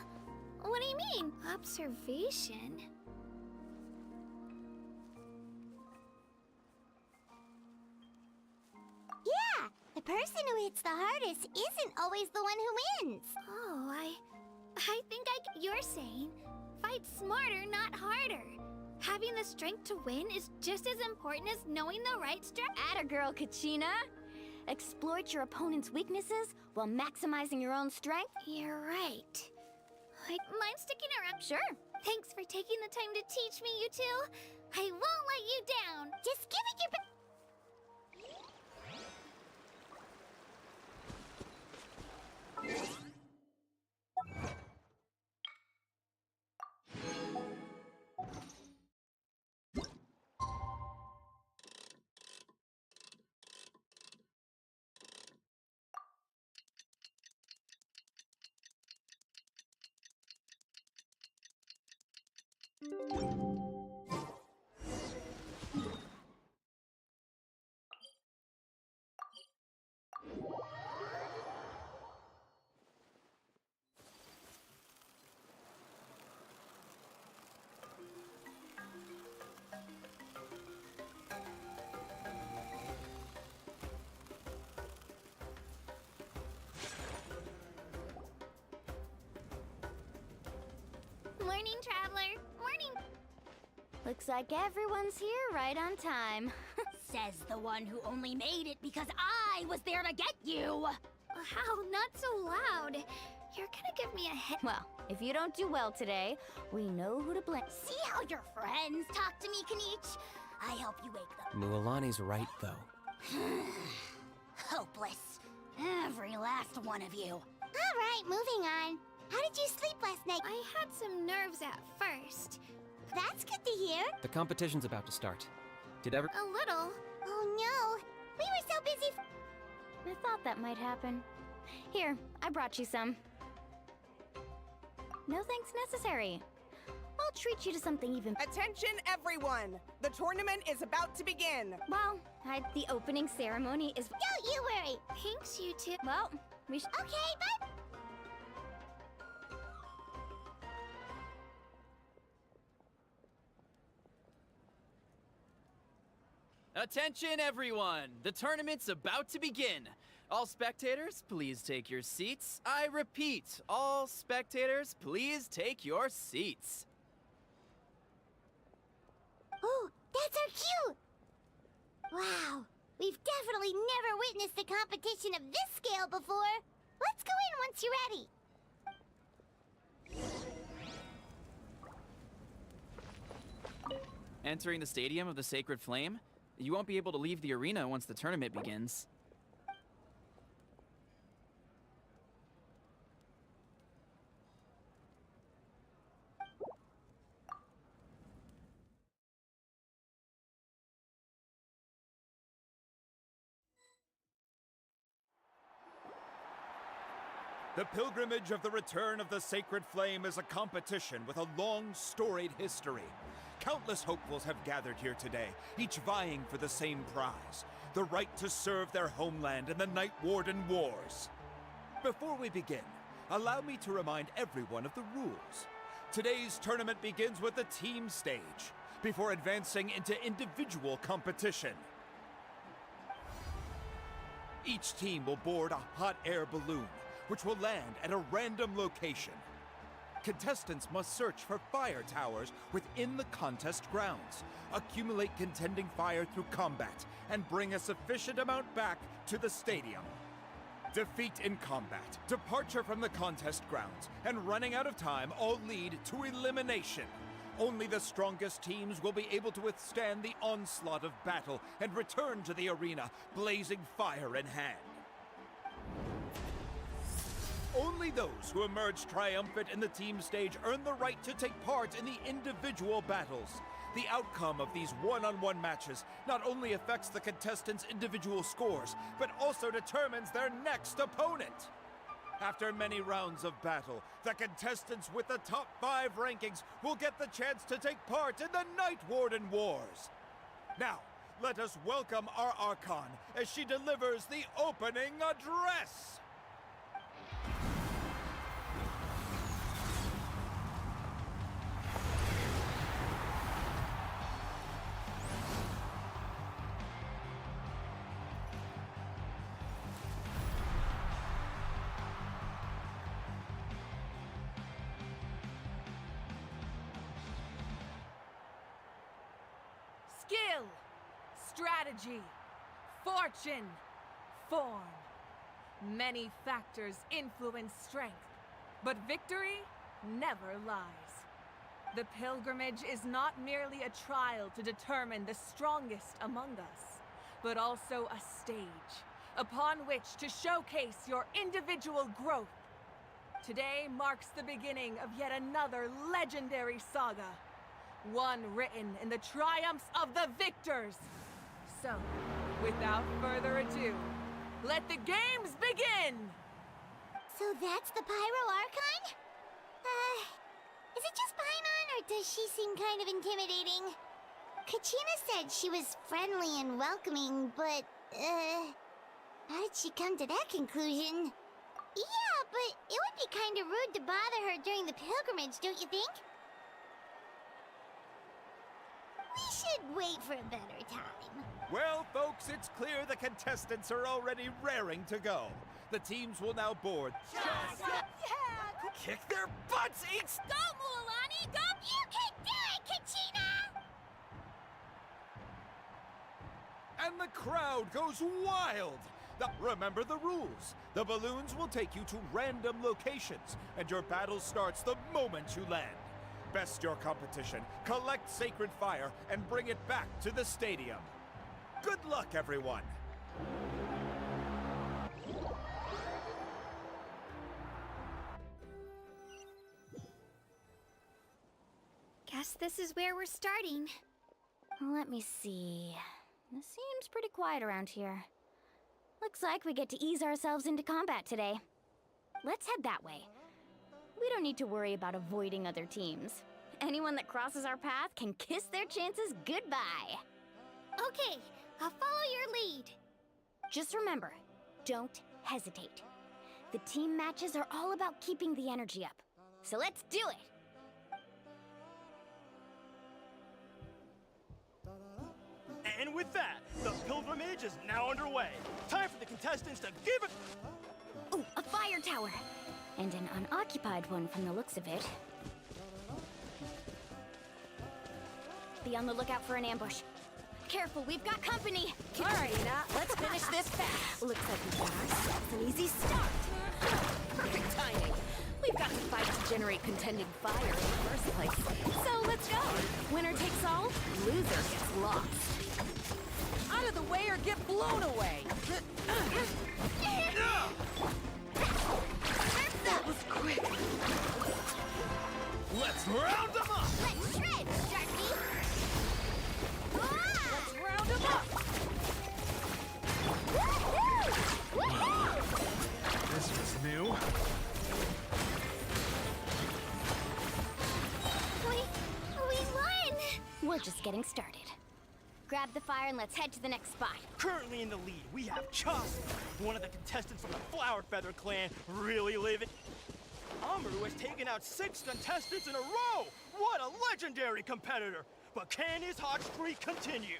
What do you mean? Observation? Yeah, the person who hits the hardest isn't always the one who wins. Oh, I think you're saying fight smarter, not harder. Having the strength to win is just as important as knowing the right strategy. Atta girl, Kachina. Exploit your opponent's weaknesses while maximizing your own strength. You're right. Mind sticking around? Sure. Thanks for taking the time to teach me, you two. I won't let you down. Just give it your best. Morning, Traveler. Morning. Looks like everyone's here right on time. Says the one who only made it because I was there to get you! How? Not so loud. You're gonna give me a hit. Well, if you don't do well today, we know who to blame. See how your friends talk to me, Kanich? I help you wake them. Mualani's right, though. Hopeless. Every last one of you. Alright, moving on. How did you sleep last night? I had some nerves at first. That's good to hear. The competition's about to start. Did ever... A little. Oh no, we were so busy. I thought that might happen. Here, I brought you some. No thanks necessary. I'll treat you to something even... Attention, everyone! The tournament is about to begin. Well, the opening ceremony is... Don't you worry. Thanks, you two. Well, we should... Okay, bye. Attention, everyone! The tournament's about to begin. All spectators, please take your seats. I repeat, all spectators, please take your seats. Oh, that's our cue! Wow, we've definitely never witnessed a competition of this scale before. Let's go in once you're ready. Entering the Stadium of the Sacred Flame, you won't be able to leave the arena once the tournament begins. The pilgrimage of the return of the Sacred Flame is a competition with a long, storied history. Countless hopefuls have gathered here today, each vying for the same prize, the right to serve their homeland in the Night Warden Wars. Before we begin, allow me to remind everyone of the rules. Today's tournament begins with the team stage, before advancing into individual competition. Each team will board a hot air balloon, which will land at a random location. Contestants must search for fire towers within the contest grounds, accumulate contending fire through combat, and bring a sufficient amount back to the stadium. Defeat in combat, departure from the contest grounds, and running out of time all lead to elimination. Only the strongest teams will be able to withstand the onslaught of battle and return to the arena, blazing fire in hand. Only those who emerge triumphant in the team stage earn the right to take part in the individual battles. The outcome of these one-on-one matches not only affects the contestants' individual scores, but also determines their next opponent. After many rounds of battle, the contestants with the top 5 rankings will get the chance to take part in the Night Warden Wars. Now, let us welcome our Archon as she delivers the opening address. Skill, strategy, fortune, form. Many factors influence strength, but victory never lies. The pilgrimage is not merely a trial to determine the strongest among us, but also a stage upon which to showcase your individual growth. Today marks the beginning of yet another legendary saga, one written in the triumphs of the victors. So, without further ado, let the games begin! So that's the Pyro Archon? Is it just Paimon, or does she seem kind of intimidating? Kachina said she was friendly and welcoming, but, how did she come to that conclusion? Yeah, but it would be kind of rude to bother her during the pilgrimage, don't you think? We should wait for a better time. Well, folks, it's clear the contestants are already raring to go. The teams will now board. Yeah! Kick their butts, eats! Go, Mualani, go! You can do it, Kachina! And the crowd goes wild. Remember the rules. The balloons will take you to random locations, and your battle starts the moment you land. Best your competition, collect sacred fire, and bring it back to the stadium. Good luck, everyone! Guess this is where we're starting. Let me see. This seems pretty quiet around here. Looks like we get to ease ourselves into combat today. Let's head that way. We don't need to worry about avoiding other teams. Anyone that crosses our path can kiss their chances goodbye. Okay, I'll follow your lead. Just remember, don't hesitate. The team matches are all about keeping the energy up. So let's do it! And with that, the pilgrimage is now underway. Time for the contestants to give it... Ooh, a fire tower! And an unoccupied one from the looks of it. Be on the lookout for an ambush. Careful, we've got company! Alright, let's finish this fast. Looks like we've got ourselves an easy start. Perfect timing. We've got to fight to generate contending fire in the first place. So let's go! Winner takes all, loser gets lost. Out of the way or get blown away! That was quick! Let's round them up! Let's shred, Sharky! Let's round them up! This was new. We won! We're just getting started. Grab the fire and let's head to the next spot. Currently in the lead, we have Chus, one of the contestants from the Flower Feather clan, really living. Amaru has taken out 6 contestants in a row! What a legendary competitor! But can his hot streak continue?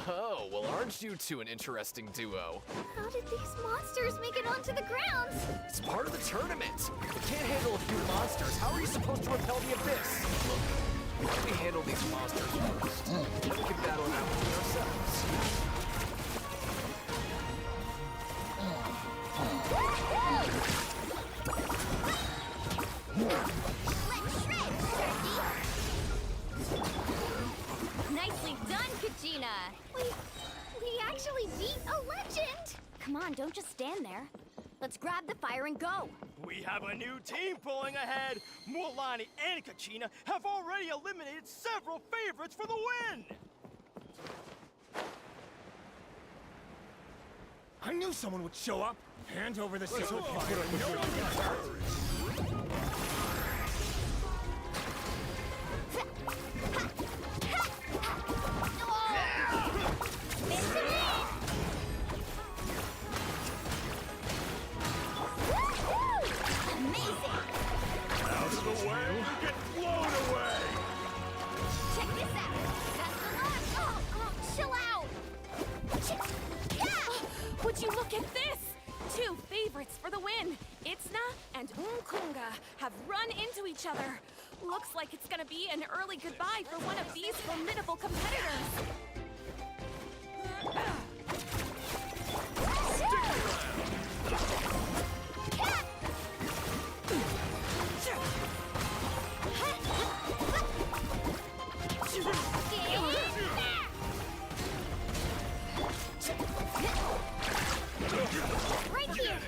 Oh, well, aren't you two an interesting duo? How did these monsters make it onto the grounds? It's part of the tournament. You can't handle a few monsters. How are you supposed to repel the abyss? Look, let me handle these monsters first. Then we can battle it out between ourselves. Let's shred, Sharky! Nicely done, Kachina! We actually beat a legend! Come on, don't just stand there. Let's grab the fire and go. We have a new team pulling ahead. Mualani and Kachina have already eliminated several favorites for the win. I knew someone would show up. Hand over the sacred fire. Out of the way, you get blown away! Check this out! That's the launch! Oh, chill out! Would you look at this? 2 favorites for the win. Itzna and Umkunga have run into each other. Looks like it's gonna be an early goodbye for one of these formidable competitors. Right here!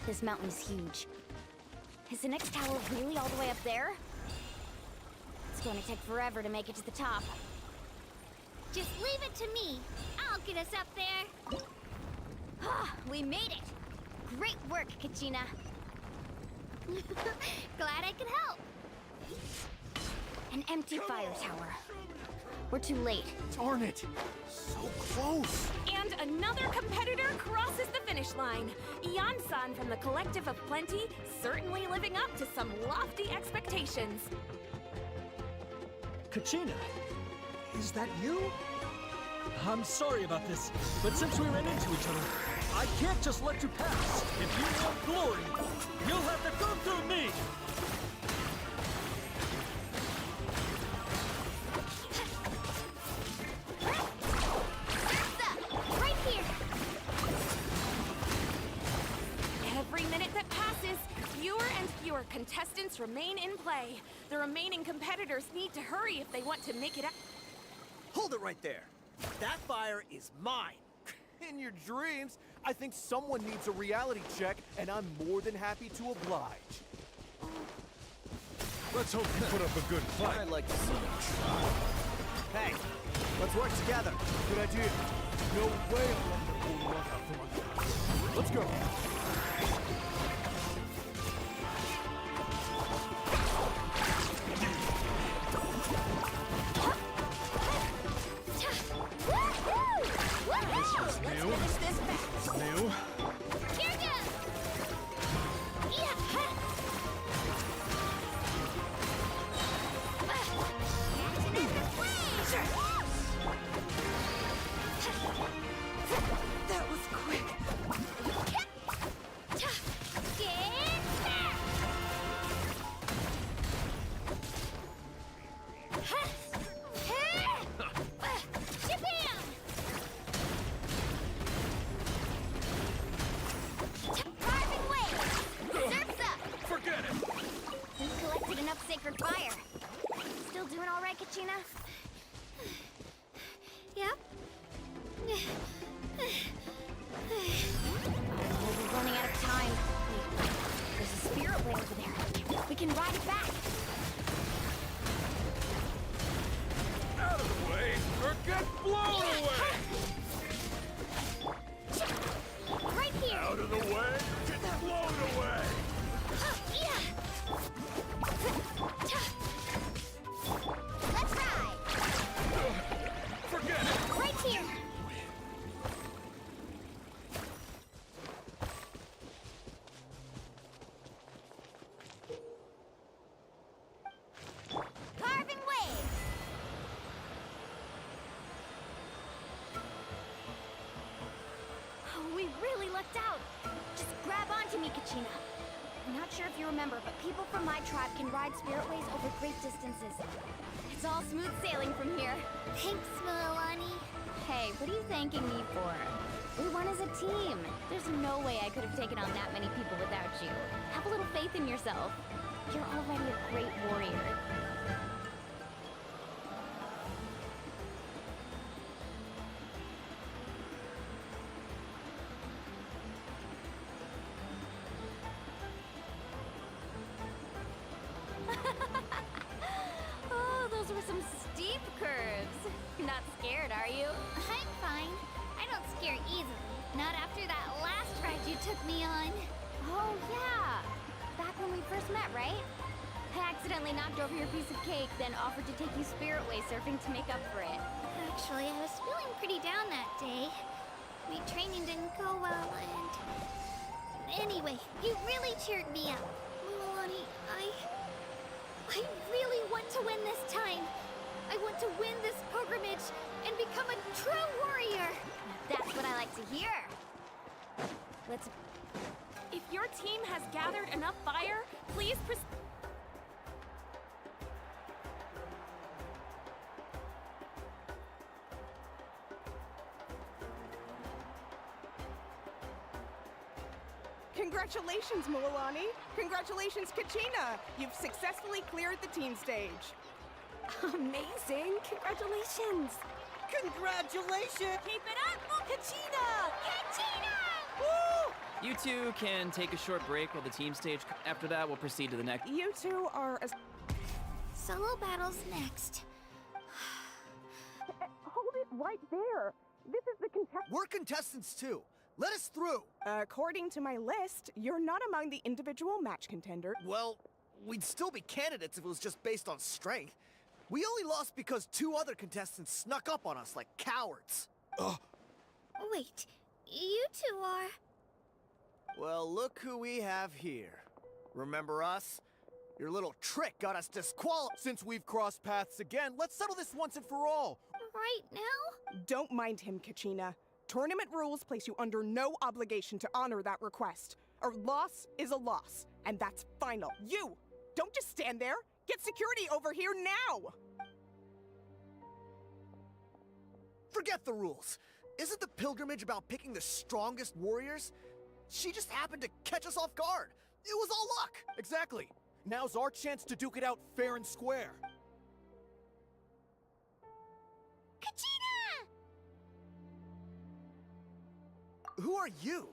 This mountain is huge. Is the next tower really all the way up there? It's going to take forever to make it to the top. Just leave it to me. I'll get us up there. We made it! Great work, Kachina! Glad I could help. An empty fire tower. We're too late. Darn it! So close! And another competitor crosses the finish line. Yan-san from the Collective of Plenty, certainly living up to some lofty expectations. Kachina, Is that you? I'm sorry about this, but since we ran into each other, I can't just let you pass. If you want glory, you'll have to go through me! Right here! Every minute that passes, fewer and fewer contestants remain in play. The remaining competitors need to hurry if they want to make it out. Hold it right there. That fire is mine. In your dreams, I think someone needs a reality check, and I'm more than happy to oblige. Let's hope you put up a good fight. I'd like to see you try. Hey, let's work together. Good idea. No way I'm letting the bull run out from under us. Let's go. New. That was quick. Forget it. We've collected enough sacred fire. Still doing all right, Kachina? Yep. Oh, we're running out of time. Wait, there's a spirit way over there. We can ride it back. Out of the way, or get blown away! Right here. Out of the way, get blown away! Let's ride! Forget it! Right here. Carving waves! Oh, we really lucked out. Just grab onto me, Kachina. I'm not sure if you remember, but people from my tribe can ride spiritways over great distances. It's all smooth sailing from here. Thanks, Milani. Hey, what are you thanking me for? We won as a team. There's no way I could have taken on that many people without you. Have a little faith in yourself. You're already a great warrior. Oh, those were some steep curves. You're not scared, are you? I'm fine. I don't scare easily. Not after that last ride you took me on. Oh, yeah. Back when we first met, right? I accidentally knocked over your piece of cake, then offered to take you spiritway surfing to make up for it. Actually, I was feeling pretty down that day. My training didn't go well, and... Anyway, you really cheered me up. Milani, I really want to win this time. I want to win this pilgrimage and become a true warrior. That's what I like to hear. Let's... If your team has gathered enough fire, please Congratulations, Milani. Congratulations, Kachina. You've successfully cleared the team stage. Amazing. Congratulations. Congratulations! keep it up, Kachina! Kachina! Woo! You two can take a short break while the team stage. After that, we'll proceed to the next. You two are as... Solo battles next. Hold it right there. This is the contestant. We're contestants too. Let us through. According to my list, you're not among the individual match contenders. Well, we'd still be candidates if it was just based on strength. We only lost because 2 other contestants snuck up on us like cowards. Ugh. Wait, you two are... Well, look who we have here. Remember us? Your little trick got us disqualified. Since we've crossed paths again, let's settle this once and for all. right now? Don't mind him, Kachina. Tournament rules place you under no obligation to honor that request. A loss is a loss, and that's final. You! Don't just stand there! Get security over here now! Forget the rules. Isn't the pilgrimage about picking the strongest warriors? She just happened to catch us off guard. It was all luck. Exactly. Now's our chance to duke it out fair and square. Kachina! Who are you?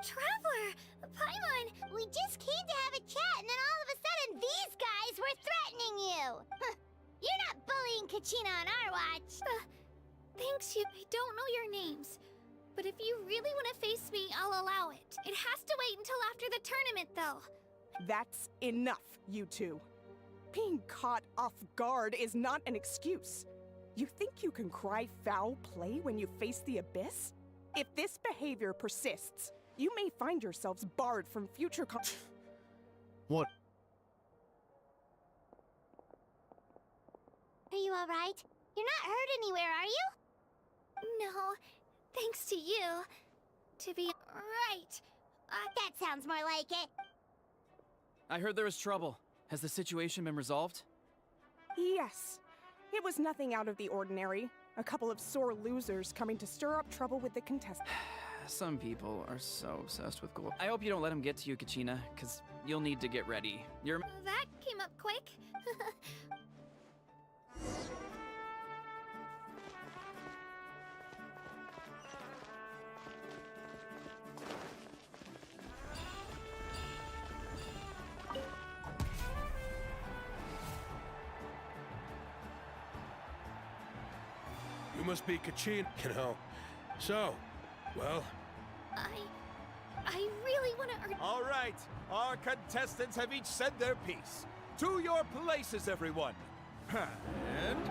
Traveler! Paimon! We just came to have a chat, and then all of a sudden these guys were threatening you! Huh. You're not bullying Kachina on our watch! Thanks, you. I don't know your names. But if you really want to face me, I'll allow it. It has to wait until after the tournament, though. That's enough, you two. Being caught off guard is not an excuse. You think you can cry foul play when you face the abyss? If this behavior persists, you may find yourselves barred from future What? Are you alright? You're not hurt anywhere, are you? No, thanks to you. To be right. That sounds more like it. I heard there was trouble. Has the situation been resolved? Yes. It was nothing out of the ordinary. A couple of sore losers coming to stir up trouble with the contestants. Some people are so obsessed with gold. I hope you don't let them get to you, Kachina, because you'll need to get ready. That came up quick. You must be Kachin, you know. So, well... I really want to... All right, our contestants have each said their piece. To your places, everyone. And...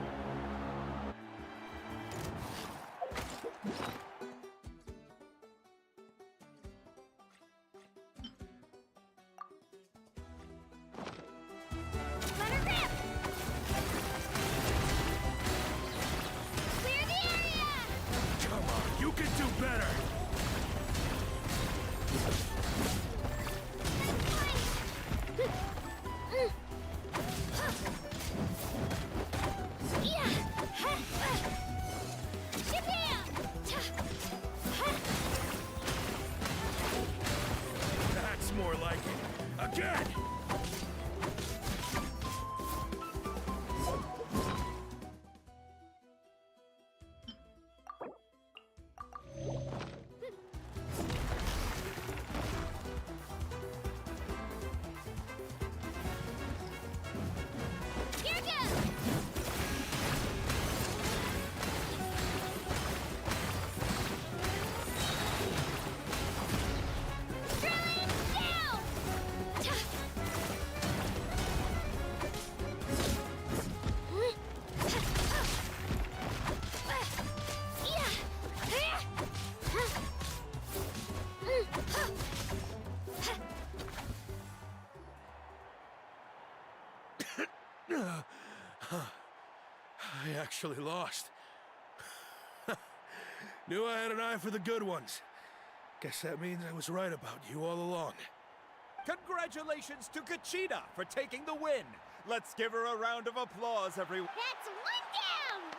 You can do better! That's more like it. Again! I actually lost. Knew I had an eye for the good ones. Guess that means I was right about you all along. Congratulations to Kachina for taking the win. Let's give her a round of applause, everyone. That's one down!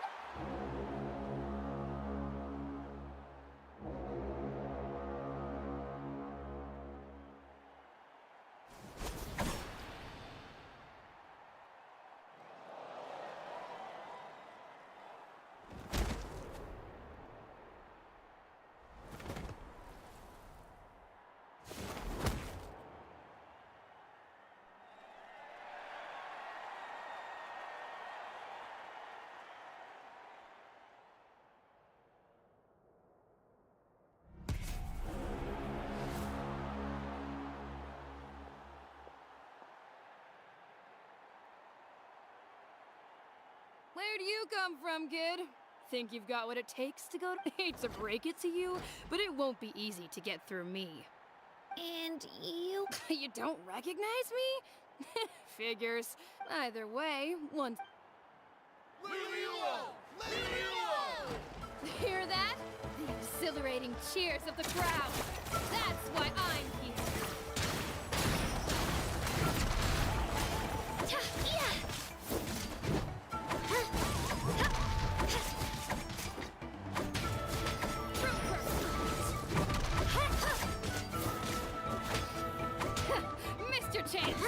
Where do you come from, kid? Think you've got what it takes to go to... Hate to break it to you, but it won't be easy to get through me. And you... You don't recognize me? Figures. Either way, once... Hear that? The exhilarating cheers of the crowd. That's why I'm here. Mr. Chance!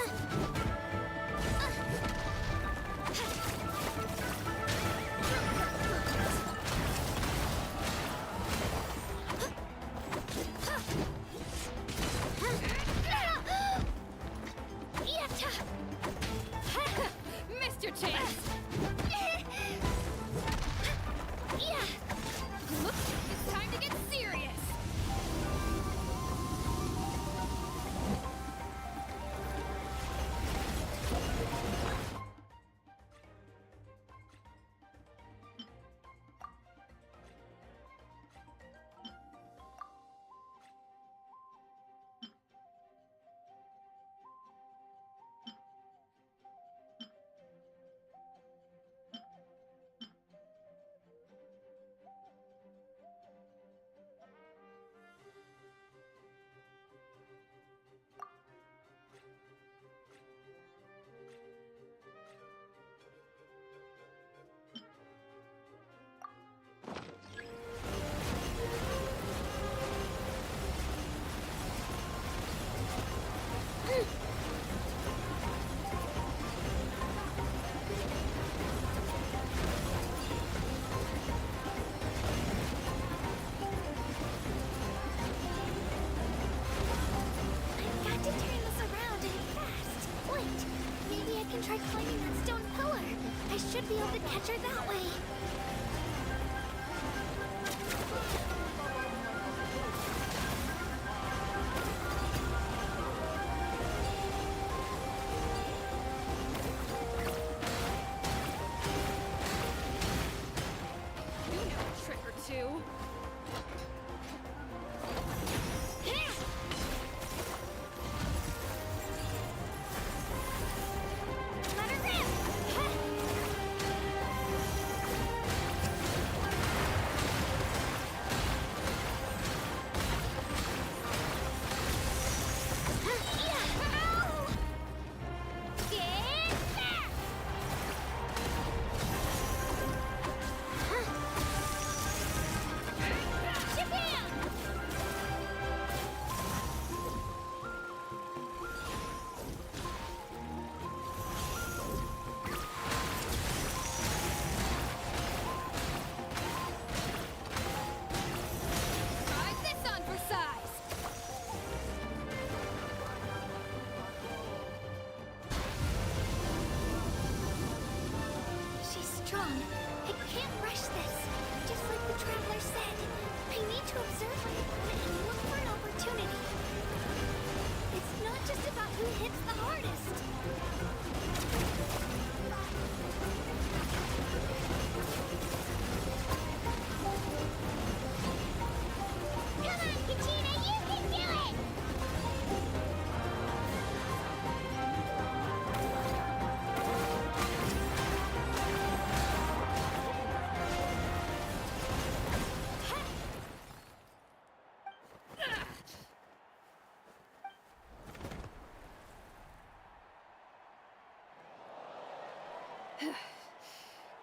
Mr. Chance! Looks like it's time to get serious! Try climbing that stone pillar. I should be able to catch her that way. You know a trick or two.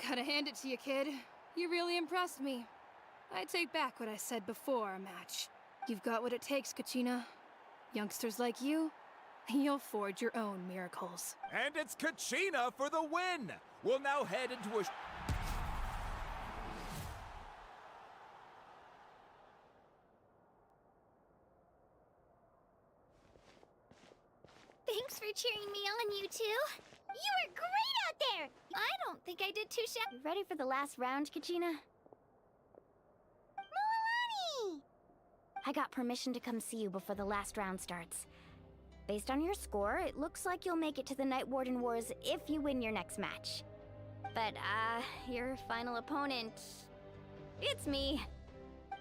Gotta hand it to you, kid. You really impressed me. I take back what I said before our match. You've got what it takes, Kachina. Youngsters like you, you'll forge your own miracles. And it's Kachina for the win! We'll now head into a... Thanks for cheering me on, you two. You were great out there! I don't think I did too shabby. You ready for the last round, Kachina? Moalani! I got permission to come see you before the last round starts. Based on your score, it looks like you'll make it to the Night Warden Wars if you win your next match. But, your final opponent... it's me.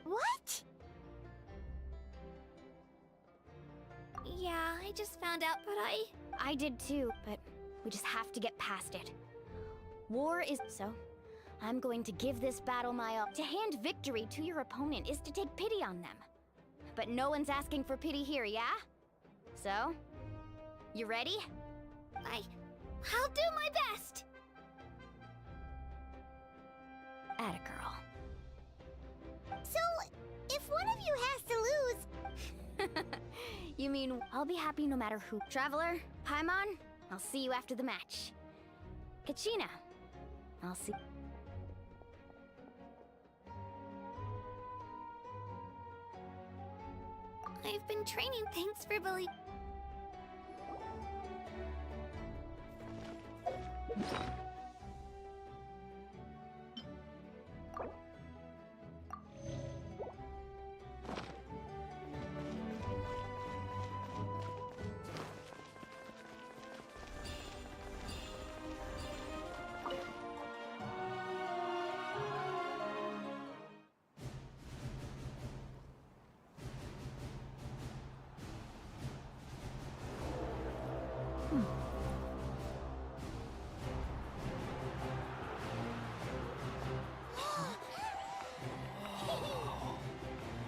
What? Yeah, I just found out, but I did too, but we just have to get past it. War is... So, I'm going to give this battle my all. To hand victory to your opponent is to take pity on them. But no one's asking for pity here, yeah? So, you ready? I'll do my best! Atta girl. So, if one of you has to lose... You mean, I'll be happy no matter who. Traveler, Paimon, I'll see you after the match. Kachina, I'll see... I've been training, thanks for believing.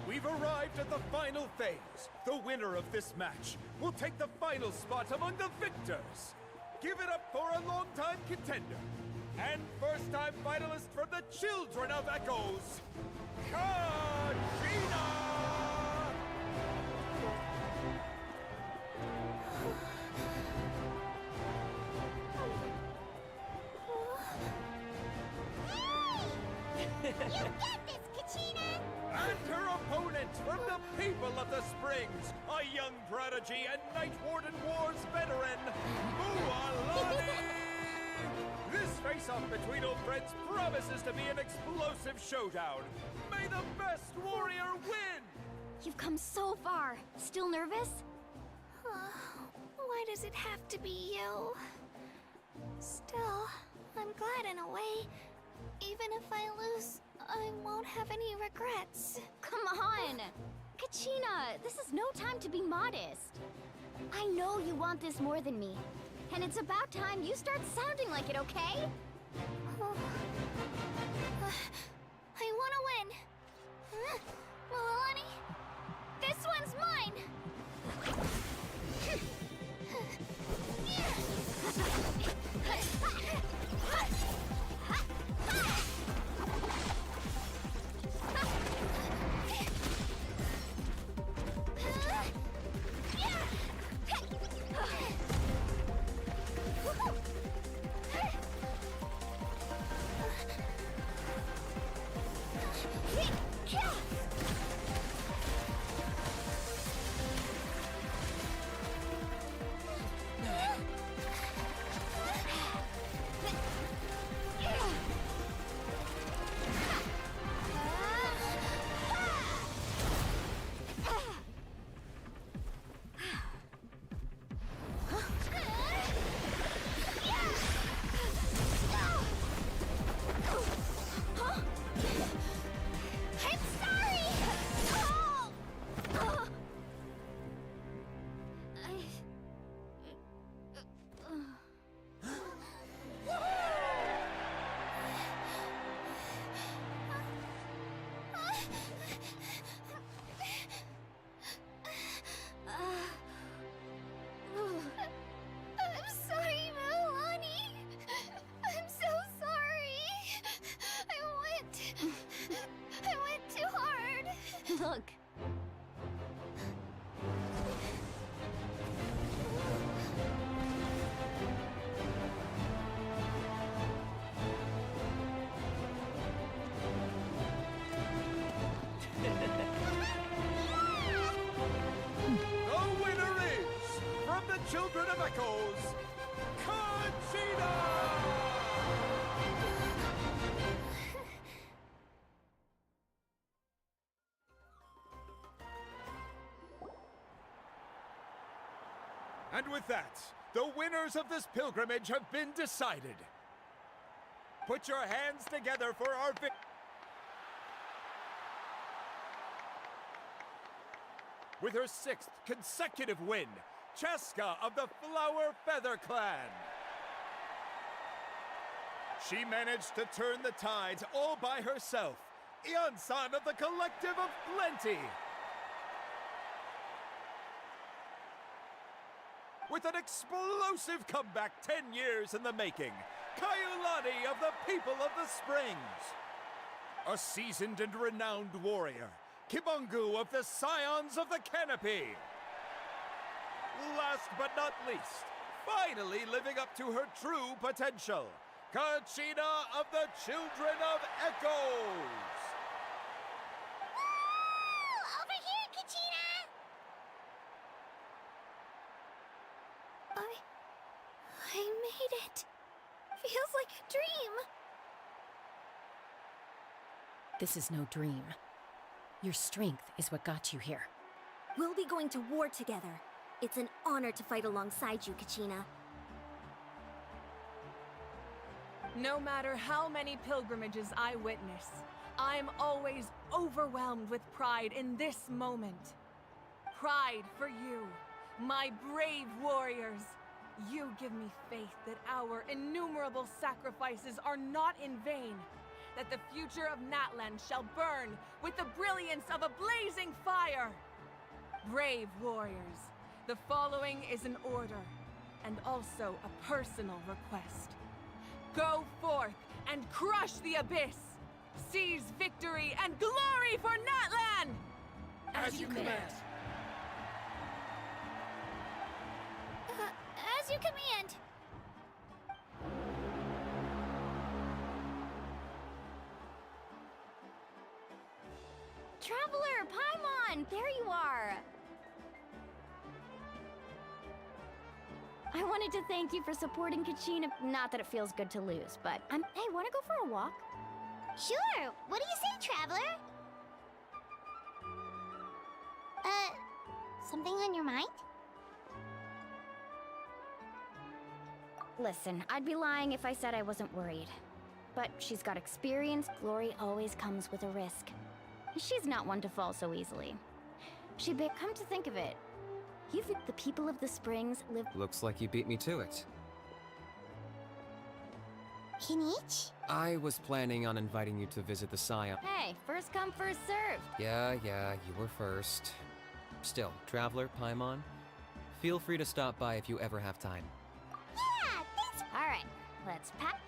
We've arrived at the final phase. The winner of this match will take the final spot among the victors. Give it up for a longtime contender and first-time finalist from the Children of Echoes, Kachina! You get this, Kachina! And her opponent from the people of the Springs, a young prodigy and Night Warden Wars veteran, Mualani! This face-off between old friends promises to be an explosive showdown. May the best warrior win! You've come so far. Still nervous? Why does it have to be you? Still, I'm glad in a way. Even if I lose, I won't have any regrets. Come on! Kachina, this is no time to be modest. I know you want this more than me. And it's about time you start sounding like it, okay? I want to win. Mualani, this one's mine! Look. The winner is, from the Children of Echoes, Kachina! And with that, the winners of this pilgrimage have been decided. Put your hands together for our With her 6th consecutive win, Cheska of the Flower Feather Clan. She managed to turn the tides all by herself. Ian-san of the Collective of Plenty! With an explosive comeback 10 years in the making, Kaiulani of the People of the Springs! A seasoned and renowned warrior, Kibungu of the Scions of the Canopy! Last but not least, finally living up to her true potential, Kachina of the Children of Echoes! Over here, Kachina! I made it. Feels like a dream. This is no dream. Your strength is what got you here. We'll be going to war together. It's an honor to fight alongside you, Kachina. No matter how many pilgrimages I witness, I'm always overwhelmed with pride in this moment. Pride for you, my brave warriors. You give me faith that our innumerable sacrifices are not in vain, that the future of Natlan shall burn with the brilliance of a blazing fire. Brave warriors, the following is an order, and also a personal request. Go forth and crush the abyss! Seize victory and glory for Natlan! As you command. As you command. Traveler, Paimon, there you are! I wanted to thank you for supporting Kachina. Not that it feels good to lose, but hey, wanna go for a walk? Sure. What do you say, Traveler? Something on your mind? Listen, I'd be lying if I said I wasn't worried. But she's got experience, glory always comes with a risk. She's not one to fall so easily. Come to think of it, the people of the Springs live— Looks like you beat me to it. Kinich? I was planning on inviting you to visit the Scion. Hey, first come, first served. Yeah, you were first. Still, Traveler, Paimon, feel free to stop by if you ever have time. Yeah, thanks. All right, let's pack.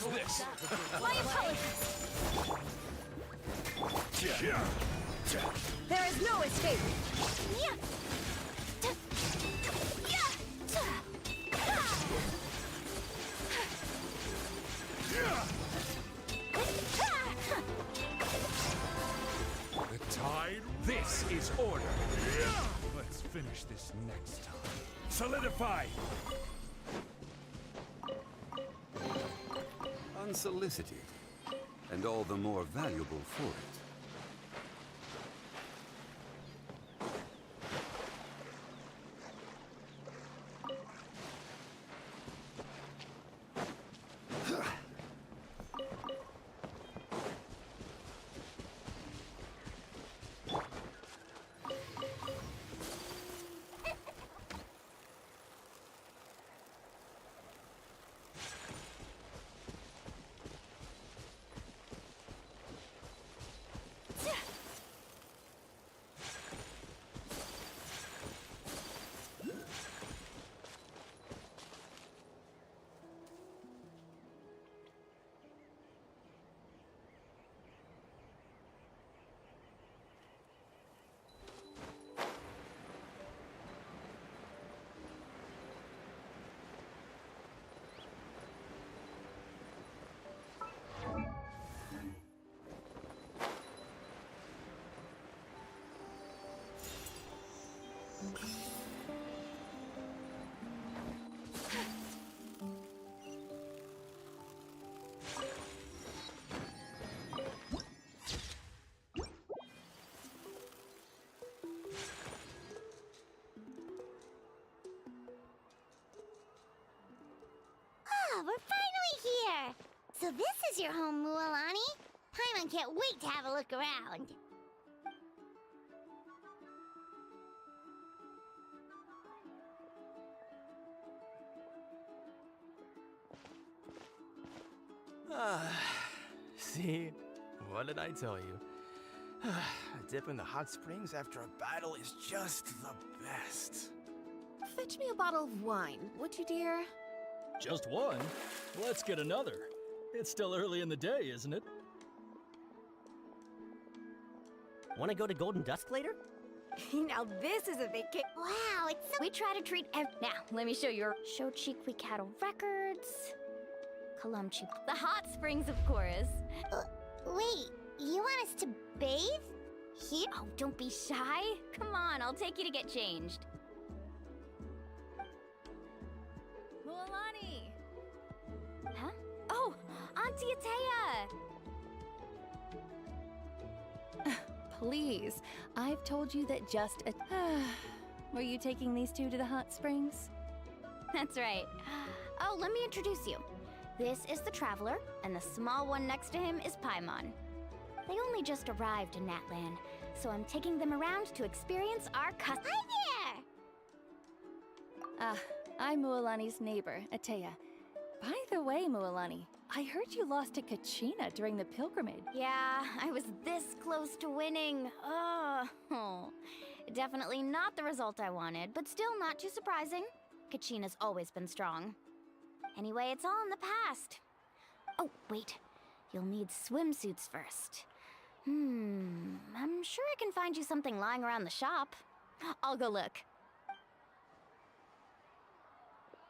Watch this! My apologies! There is no escape! The tide. This is order. Let's finish this next time. Solidify! Unsolicited, and all the more valuable for it. We're finally here! So this is your home, Mualani? Paimon can't wait to have a look around. See? What did I tell you? A dip in the hot springs after a battle is just the best. Fetch me a bottle of wine, would you, dear? Just one? Let's get another. It's still early in the day, isn't it? Want to go to Golden Dusk later? Now this is a vacation. Wow, it's so... We try to treat Now, let me show you our Shochiqui Cattle Records. Kalumchi. The hot springs, of course. Wait, you want us to bathe? Here? Oh, don't be shy. Come on, I'll take you to get changed. Mualani! Huh? Oh, Auntie Atea! Please, I've told you that just a... Were you taking these two to the hot springs? That's right. Oh, let me introduce you. This is the Traveler, and the small one next to him is Paimon. They only just arrived in Natlan, so I'm taking them around to experience our custom. Hi there! I'm Mualani's neighbor, Atea. By the way, Mualani, I heard you lost to Kachina during the pilgrimage. Yeah, I was this close to winning. Oh, definitely not the result I wanted, but still not too surprising. Kachina's always been strong. Anyway, it's all in the past. Oh, wait. You'll need swimsuits first. I'm sure I can find you something lying around the shop. I'll go look.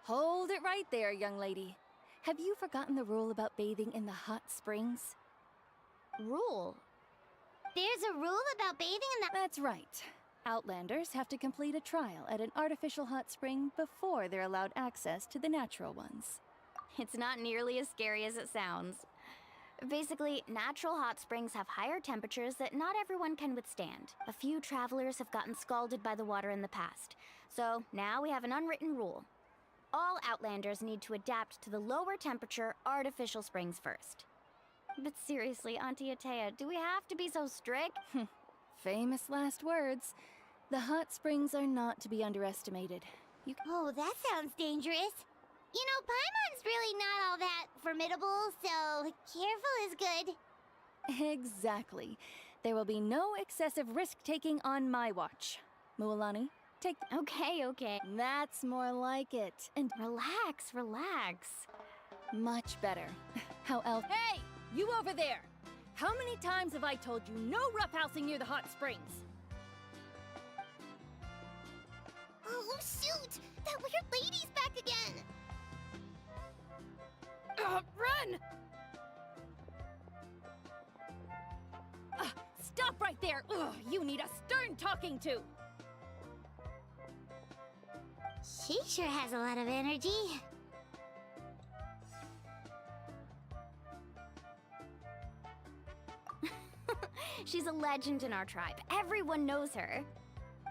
Hold it right there, young lady. Have you forgotten the rule about bathing in the hot springs? Rule? There's a rule about bathing in the... That's right. Outlanders have to complete a trial at an artificial hot spring before they're allowed access to the natural ones. It's not nearly as scary as it sounds. Basically, natural hot springs have higher temperatures that not everyone can withstand. A few travelers have gotten scalded by the water in the past, so now we have an unwritten rule. All Outlanders need to adapt to the lower temperature artificial springs first. But seriously, Auntie Atea, do we have to be so strict? Famous last words. The hot springs are not to be underestimated. Oh, that sounds dangerous. You know, Paimon's really not all that formidable, so careful is good. Exactly. There will be no excessive risk-taking on my watch. Mualani, take... Okay. That's more like it. And relax. much better. How else? Hey! You over there! How many times have I told you no roughhousing near the hot springs? Oh, shoot! That weird lady's back again! Run! Stop right there! Ugh, you need a stern talking to! She sure has a lot of energy. She's a legend in our tribe. Everyone knows her.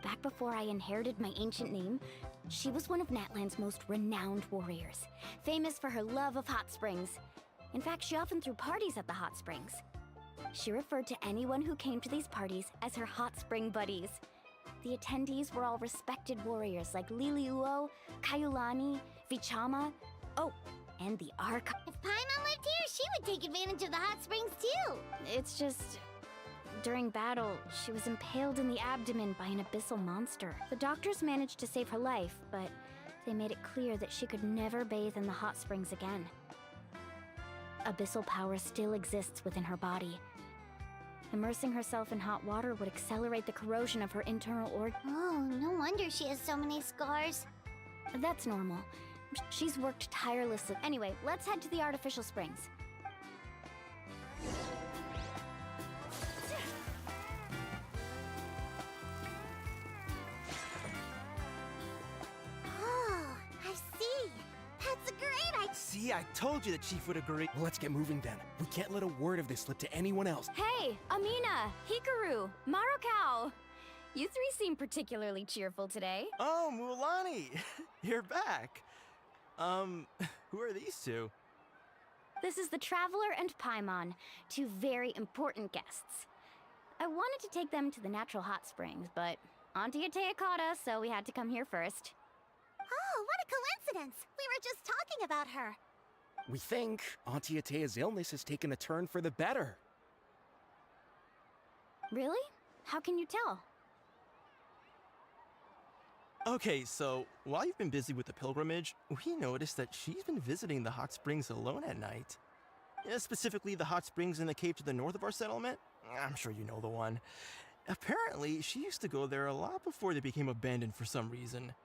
Back before I inherited my ancient name, she was one of Natlan's most renowned warriors, famous for her love of hot springs. In fact, she often threw parties at the hot springs. She referred to anyone who came to these parties as her hot spring buddies. The attendees were all respected warriors like Liliuo, Kaiulani, Vichama, oh, and the Ark. If Paimon lived here, she would take advantage of the hot springs too. It's just... during battle, she was impaled in the abdomen by an abyssal monster. The doctors managed to save her life, but they made it clear that she could never bathe in the hot springs again. Abyssal power still exists within her body. Immersing herself in hot water would accelerate the corrosion of her internal organs. Oh, no wonder she has so many scars. That's normal. She's worked tirelessly. Anyway, let's head to the artificial springs. Oh, I see. That's a great idea. See, I told you the chief would agree. Well, let's get moving then. We can't let a word of this slip to anyone else. Hey, Amina, Hikaru, Marukao! You three seem particularly cheerful today. Oh, Mulani! You're back. Who are these two? This is the Traveler and Paimon, two very important guests. I wanted to take them to the natural hot springs, but Auntie Atea caught us, so we had to come here first. Oh, what a coincidence! We were just talking about her. We think Auntie Atea's illness has taken a turn for the better. Really? How can you tell? Okay, so while you've been busy with the pilgrimage, we noticed that she's been visiting the hot springs alone at night. Yeah, specifically the hot springs in the cave to the north of our settlement. I'm sure you know the one. Apparently, she used to go there a lot before they became abandoned for some reason.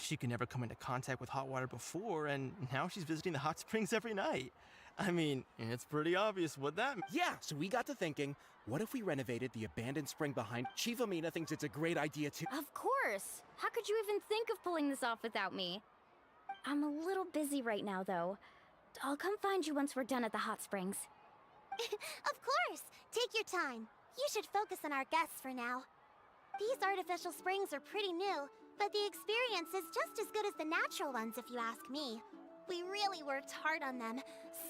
She could never come into contact with hot water before, and now she's visiting the hot springs every night. I mean, it's pretty obvious what that means. Yeah, so we got to thinking, what if we renovated the abandoned spring behind? Chief Amina thinks it's a great idea too. Of course! How could you even think of pulling this off without me? I'm a little busy right now, though. I'll come find you once we're done at the hot springs. Of course! Take your time. You should focus on our guests for now. These artificial springs are pretty new, but the experience is just as good as the natural ones if you ask me. We really worked hard on them,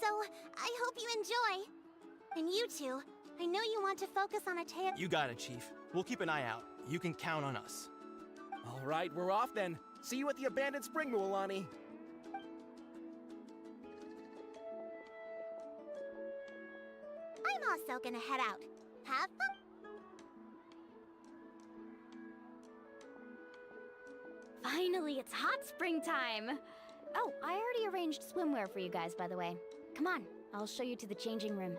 so I hope you enjoy. And you two, I know you want to focus on Atea. You got it, Chief. We'll keep an eye out. You can count on us. All right, we're off then. See you at the abandoned spring, Mualani. I'm also gonna head out. Have fun. Finally, it's hot spring time! Oh, I already arranged swimwear for you guys, by the way. Come on, I'll show you to the changing room.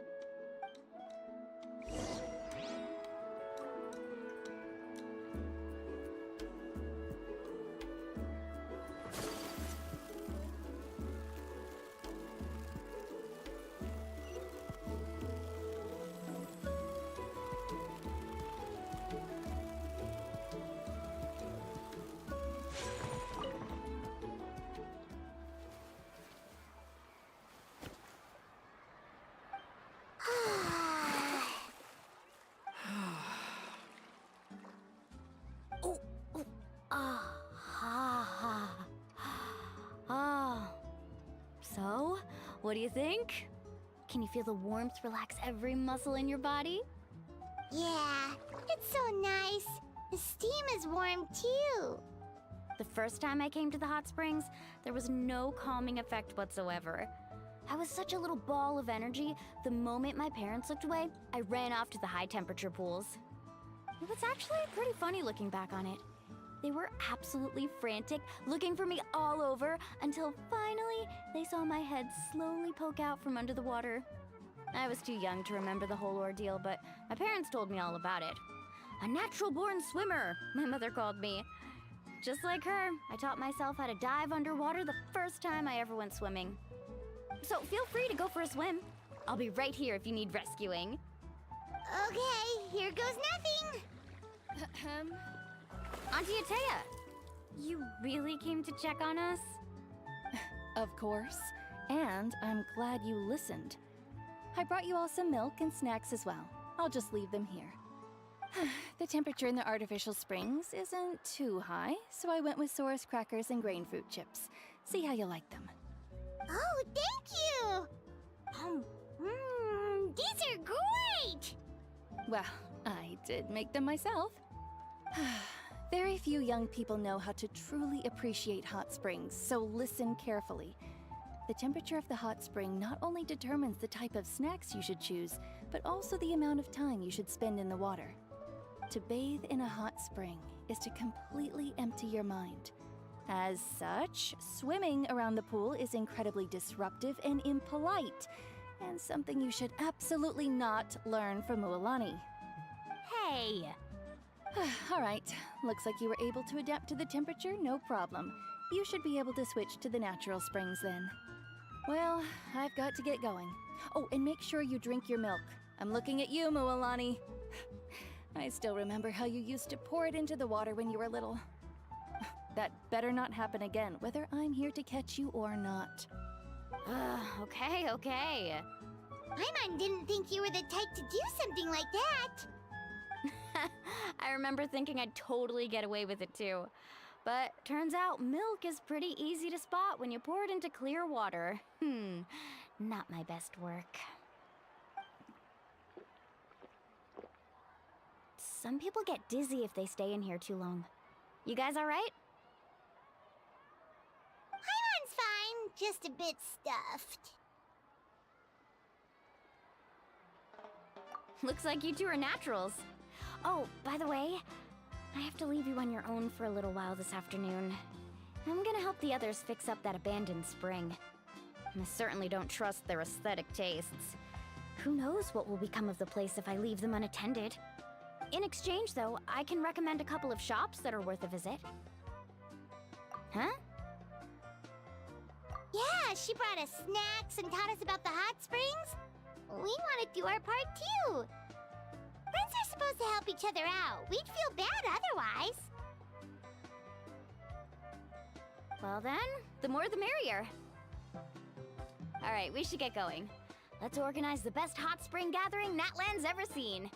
So, what do you think? Can you feel the warmth relax every muscle in your body? Yeah, it's so nice. The steam is warm too. The first time I came to the hot springs, there was no calming effect whatsoever. I was such a little ball of energy, the moment my parents looked away, I ran off to the high temperature pools. It was actually pretty funny looking back on it. They were absolutely frantic, looking for me all over, until finally they saw my head slowly poke out from under the water. I was too young to remember the whole ordeal, but my parents told me all about it. A natural-born swimmer, my mother called me. Just like her, I taught myself how to dive underwater the first time I ever went swimming. So feel free to go for a swim. I'll be right here if you need rescuing. Okay, here goes nothing. Auntie Atea, you really came to check on us? Of course. And I'm glad you listened. I brought you all some milk and snacks as well. I'll just leave them here. The temperature in the artificial springs isn't too high, so I went with Saurus crackers and grain fruit chips. See how you like them. Oh, thank you! These are great! Well, I did make them myself. Very few young people know how to truly appreciate hot springs, so listen carefully. The temperature of the hot spring not only determines the type of snacks you should choose, but also the amount of time you should spend in the water. To bathe in a hot spring is to completely empty your mind. As such, swimming around the pool is incredibly disruptive and impolite, and something you should absolutely not learn from Mualani. Hey! All right, looks like you were able to adapt to the temperature, no problem. You should be able to switch to the natural springs then. Well, I've got to get going. Oh, and make sure you drink your milk. I'm looking at you, Mualani. I still remember how you used to pour it into the water when you were little. That better not happen again, whether I'm here to catch you or not. Okay. Paimon didn't think you were the type to do something like that. I remember thinking I'd totally get away with it too. But turns out milk is pretty easy to spot when you pour it into clear water. Not my best work. Some people get dizzy if they stay in here too long. You guys all right? Paimon's fine, just a bit stuffed. Looks like you two are naturals. Oh, by the way, I have to leave you on your own for a little while this afternoon. I'm gonna help the others fix up that abandoned spring. I certainly don't trust their aesthetic tastes. Who knows what will become of the place if I leave them unattended? In exchange, though, I can recommend a couple of shops that are worth a visit. Huh? Yeah, she brought us snacks and taught us about the hot springs. We want to do our part too. Friends are supposed to help each other out. We'd feel bad otherwise. Well then, the more the merrier. All right, we should get going. Let's organize the best hot spring gathering Natlan's ever seen.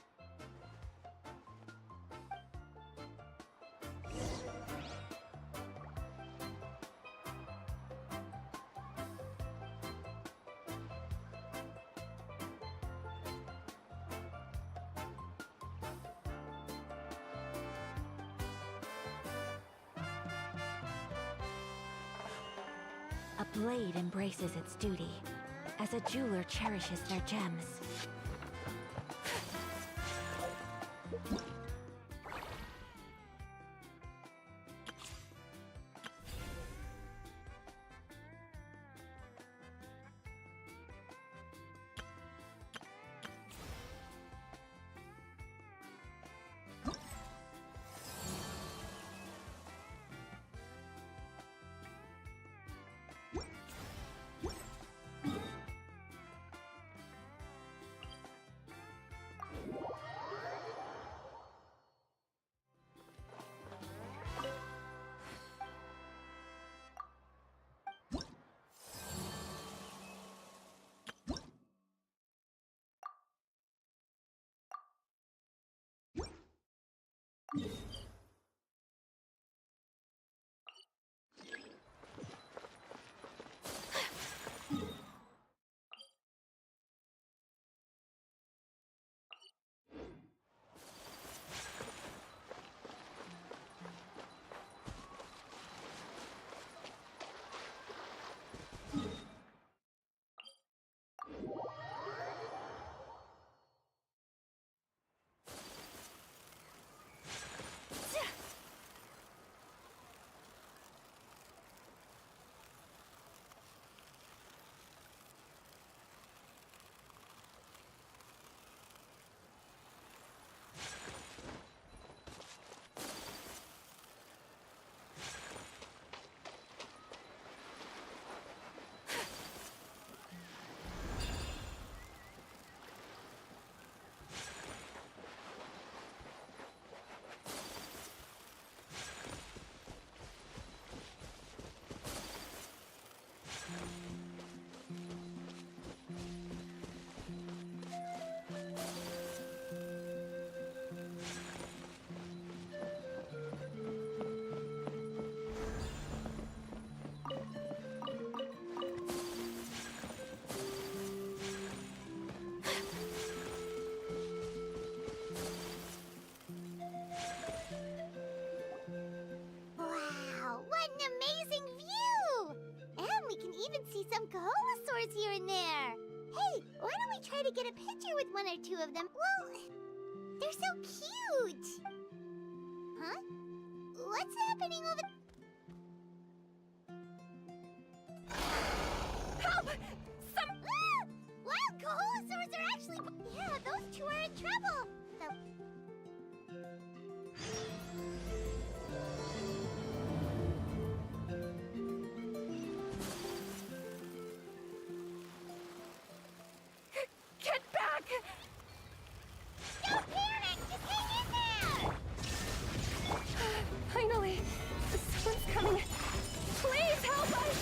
A blade embraces its duty, as a jeweler cherishes their gems. Kaholosaurs here and there. Hey, why don't we try to get a picture with one or two of them? Well, they're so cute. Huh? What's happening over... Help! Wild Kaholosaurs are actually... Yeah, those two are in trouble. Get back! Don't panic! Just hang in there! Finally! Someone's coming! Please help us!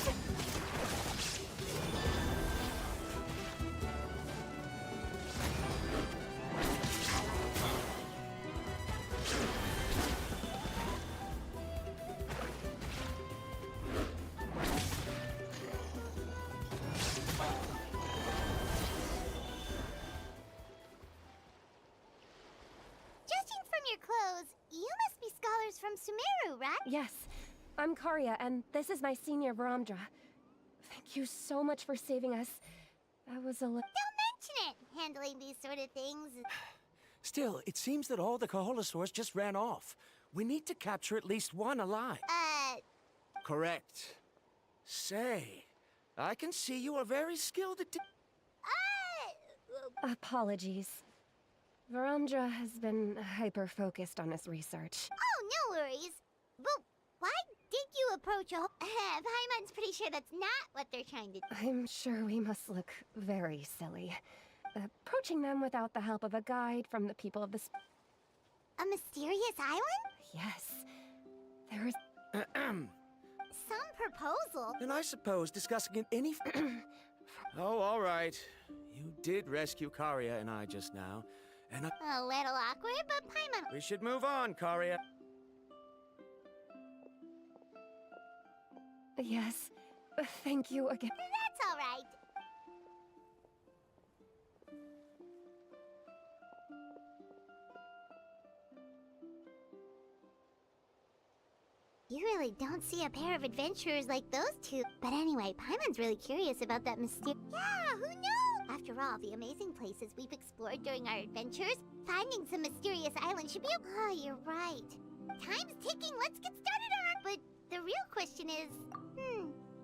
Judging from your clothes, you must be scholars from Sumeru, right? Yes, I'm Karya, and this is my senior Varamdra. Thank you so much for saving us. That was a Don't mention it! Handling these sort of things is... Still, it seems that all the Kaholosaurs just ran off. We need to capture at least one alive. Correct. Say, I can see you are very skilled at... Apologies. Varamdra has been hyper-focused on his research. Oh, no worries. But why did you approach a... Paimon's pretty sure that's not what they're trying to do. I'm sure we must look very silly. Approaching them without the help of a guide from the people of the... A mysterious island? Yes. There is... Some proposal. And I suppose discussing it any... Oh, all right. You did rescue Karya and I just now. And A little awkward, but Paimon... we should move on, Karya. Yes. Thank you again. That's all right. You really don't see a pair of adventurers like those two. But anyway, Paimon's really curious about that mysterious... Yeah, who knew? After all the amazing places we've explored during our adventures, finding some mysterious island should be... Oh, you're right. Time's ticking, let's get started on our... But the real question is...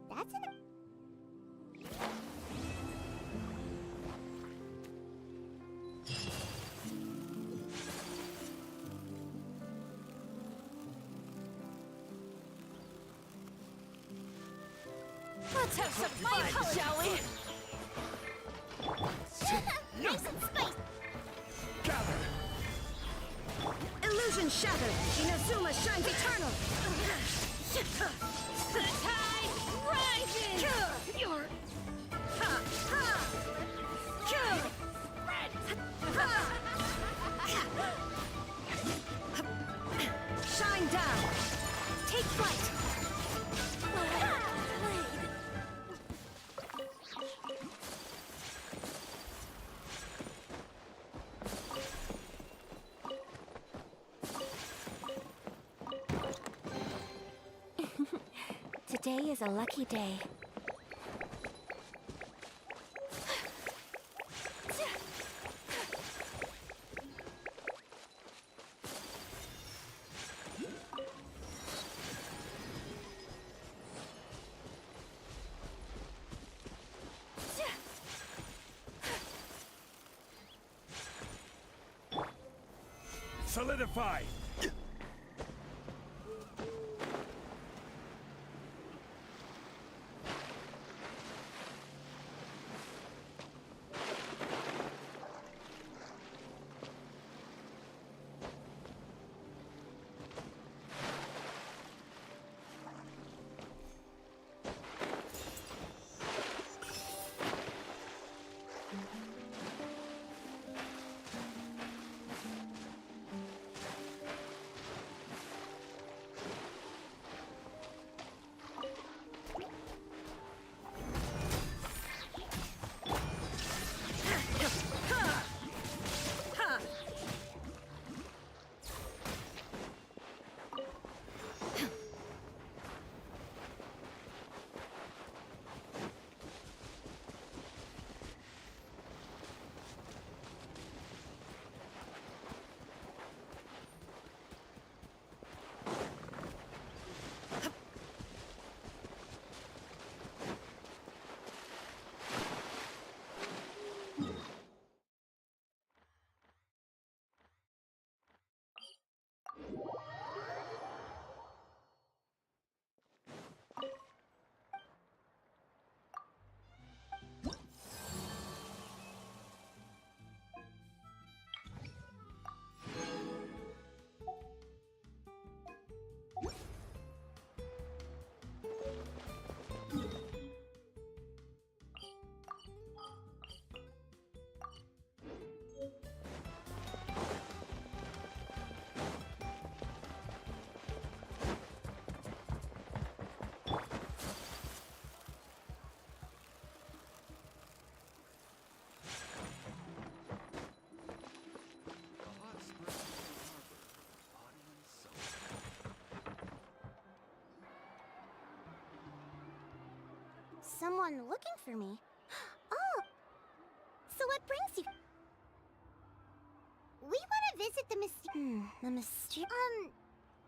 that's an... Let's have some fun, shall we? Nice and spicy! Gather! Illusion shattered! Inazuma shines eternal! The tide rises! Your... Shine down! Take flight! Today is a lucky day. Solidify! someone looking for me. Oh! So what brings you? We want to visit the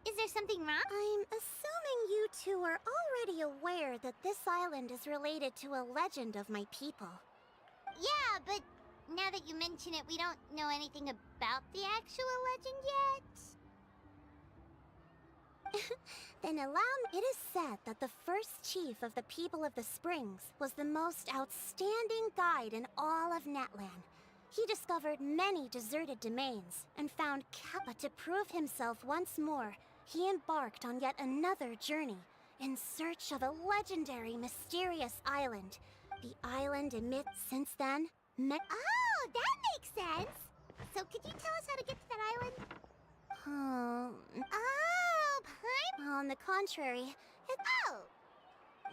is there something wrong? I'm assuming you two are already aware that this island is related to a legend of my people. Yeah, but now that you mention it, we don't know anything about the actual legend yet. Then allow me. It is said that the first chief of the people of the Springs was the most outstanding guide in all of Natlan. He discovered many deserted domains and found but to prove himself once more, he embarked on yet another journey in search of a legendary, mysterious island. The island emits since then. Oh, that makes sense! So could you tell us how to get to that island? Pine? On the contrary,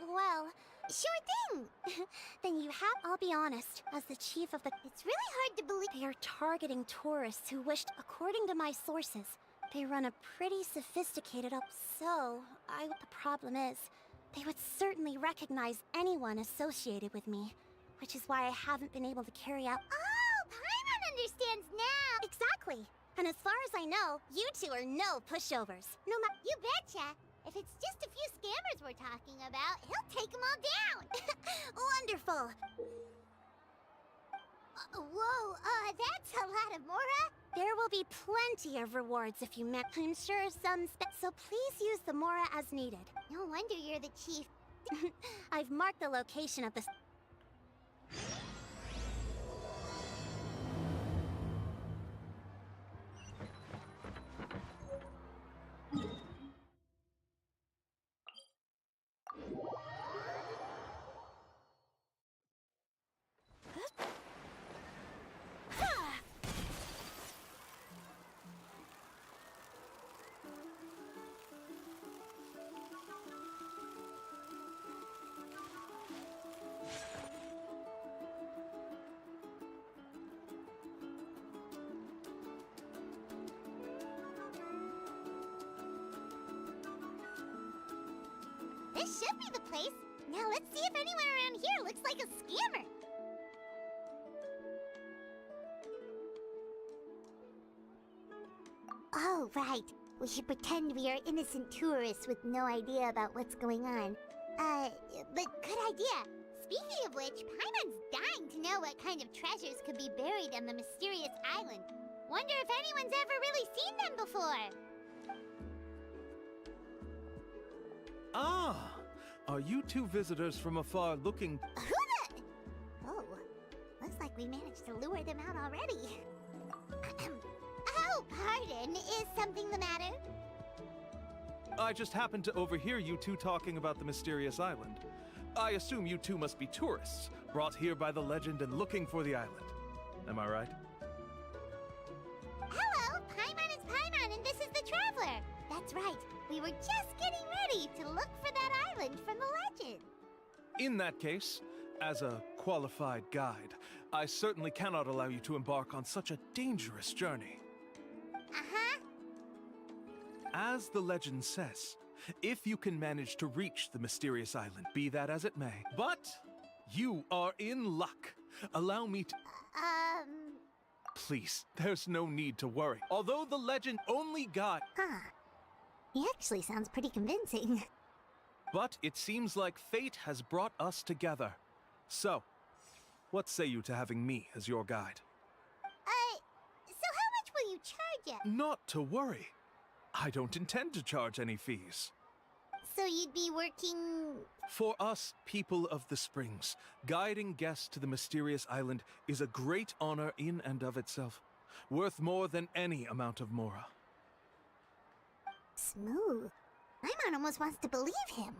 well, sure thing! Then you have, I'll be honest, as the chief of the... It's really hard to believe... They are targeting tourists who wished, according to my sources, they run a pretty sophisticated the problem is, they would certainly recognize anyone associated with me, which is why I haven't been able to carry out... Oh, Paimon understands now! Exactly! And as far as I know, you two are no pushovers. No ma- You betcha! If it's just a few scammers we're talking about, he'll take them all down! Wonderful! Whoa, that's a lot of Mora! There will be plenty of rewards if you met. I'm sure so please use the Mora as needed. No wonder you're the chief. I've marked the location of the... This should be the place. Now let's see if anyone around here looks like a scammer. Oh, right. We should pretend we are innocent tourists with no idea about what's going on. But good idea. Speaking of which, Paimon's dying to know what kind of treasures could be buried on the mysterious island. Wonder if anyone's ever really seen them before. Ah! Are you two visitors from afar looking... Oh, looks like we managed to lure them out already. Oh, pardon. Is something the matter? I just happened to overhear you two talking about the mysterious island. I assume you two must be tourists, brought here by the legend and looking for the island. Am I right? Hello, Paimon is Paimon, and this is the Traveler. That's right. We were just getting ready to look for that island from the legend. In that case, as a qualified guide, I certainly cannot allow you to embark on such a dangerous journey. Uh-huh. As the legend says, if you can manage to reach the mysterious island, be that as it may, but you are in luck. Allow me to... Please, there's no need to worry. Although the legend only got... He actually sounds pretty convincing. But it seems like fate has brought us together. So, what say you to having me as your guide? So how much will you charge us? Not to worry. I don't intend to charge any fees. So you'd be working... For us, people of the Springs, guiding guests to the mysterious island is a great honor in and of itself, worth more than any amount of Mora. Smooth. Paimon almost wants to believe him.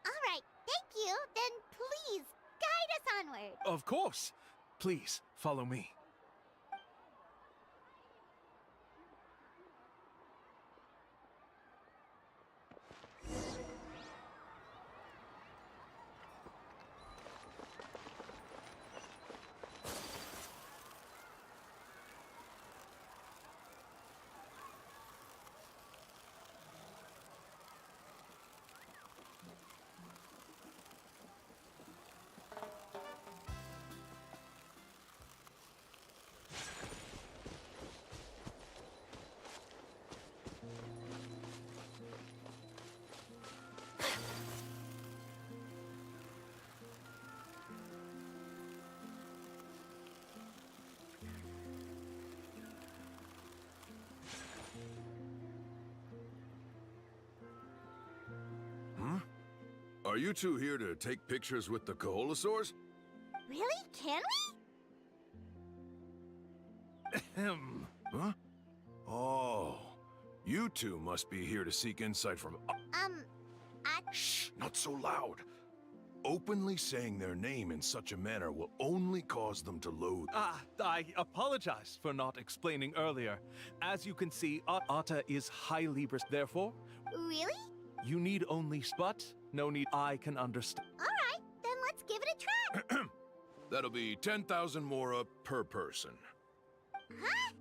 Alright, thank you. Then please, guide us onward. Of course. Please, follow me. Are you two here to take pictures with the Kaholosaurs? Really? Can we? Ahem. Huh? Oh, you two must be here to seek insight from... Shh, not so loud. Openly saying their name in such a manner will only cause them to loathe. I apologize for not explaining earlier. As you can see, Atta is highly therefore, Really? you need only but no need I can understand. Alright, then let's give it a try. That'll be 10,000 mora per person. Huh?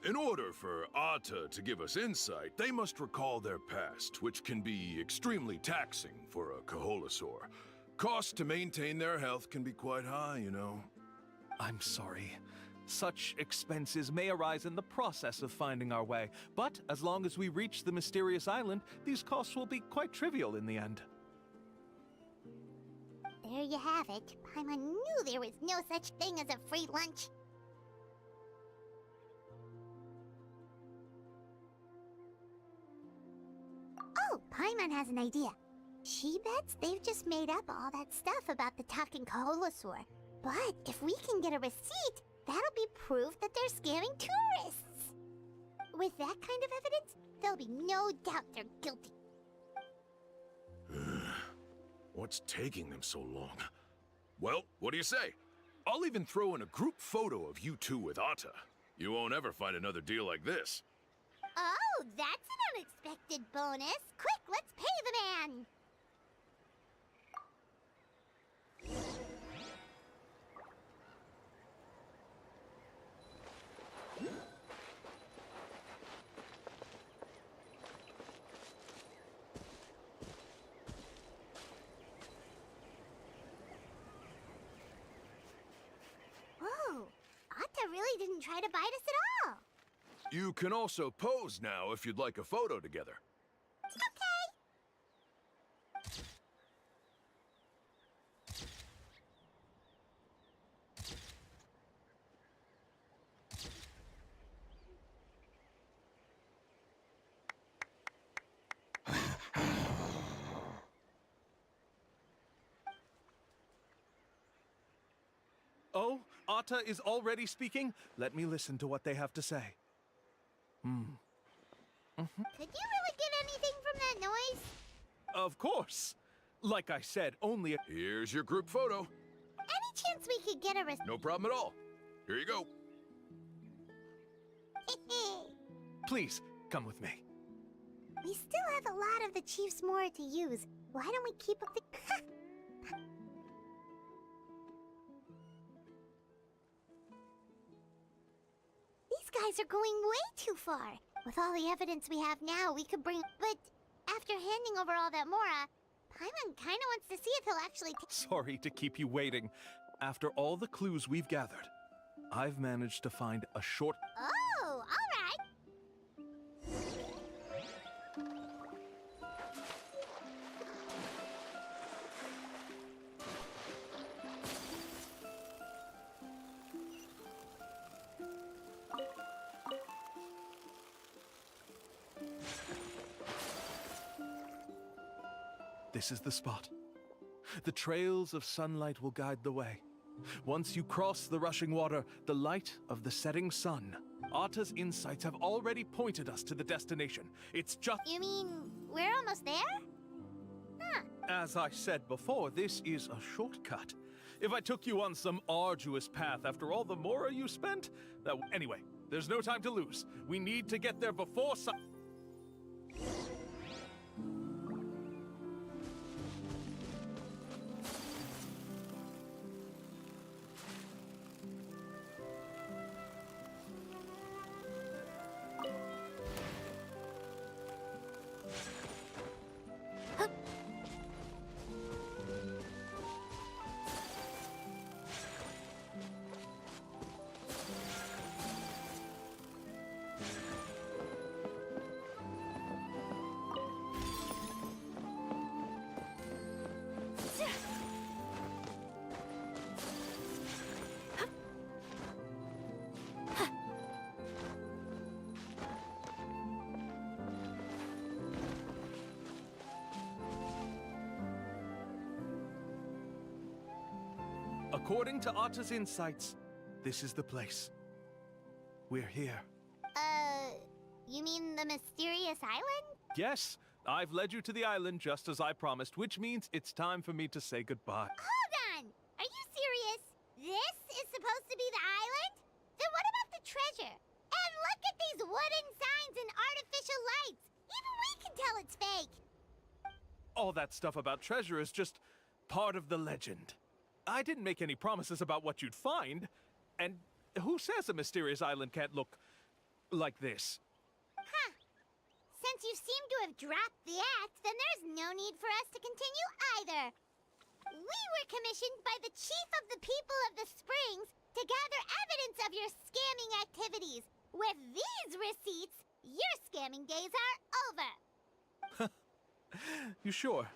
In order for Atta to give us insight, they must recall their past, which can be extremely taxing for a Kaholosaur. Cost to maintain their health can be quite high, you know. I'm sorry. Such expenses may arise in the process of finding our way, but as long as we reach the mysterious island, these costs will be quite trivial in the end. There you have it. Paimon knew there was no such thing as a free lunch. Oh, Paimon has an idea. She bets they've just made up all that stuff about the talking Kaholosaur. But if we can get a receipt, that'll be proof that they're scamming tourists. With that kind of evidence, there'll be no doubt they're guilty. What's taking them so long? Well, what do you say? I'll even throw in a group photo of you two with Atta. You won't ever find another deal like this. Oh, that's an unexpected bonus. Quick, let's pay the man. Whoa, Atta really didn't try to bite us at all. You can also pose now if you'd like a photo together. Okay. Oh, Atta is already speaking? Let me listen to what they have to say. Could you really get anything from that noise? Of course. Like I said, only a... Here's your group photo. Any chance we could get a No problem at all. Here you go. Please, come with me. We still have a lot of the Chief's Mora to use. Why don't we keep up the... These guys are going way too far. With all the evidence we have now, we could bring... But after handing over all that Mora, Paimon kinda wants to see if he'll actually... Sorry to keep you waiting. After all the clues we've gathered, I've managed to find a short... Oh, all right. This is the spot. The trails of sunlight will guide the way. Once you cross the rushing water, the light of the setting sun, Atta's insights have already pointed us to the destination. It's just... You mean, we're almost there? Huh. As I said before, this is a shortcut. If I took you on some arduous path after all the Mora you spent, that... Anyway, there's no time to lose. We need to get there before sun... According to Atta's insights, this is the place. We're here. You mean the mysterious island? Yes, I've led you to the island just as I promised, which means it's time for me to say goodbye. Hold on! Are you serious? This is supposed to be the island? Then what about the treasure? And look at these wooden signs and artificial lights! Even we can tell it's fake! All that stuff about treasure is just part of the legend. I didn't make any promises about what you'd find. And who says a mysterious island can't look like this? Huh. Since you seem to have dropped the act, then there's no need for us to continue either. We were commissioned by the chief of the people of the Springs to gather evidence of your scamming activities. With these receipts, your scamming days are over. You sure?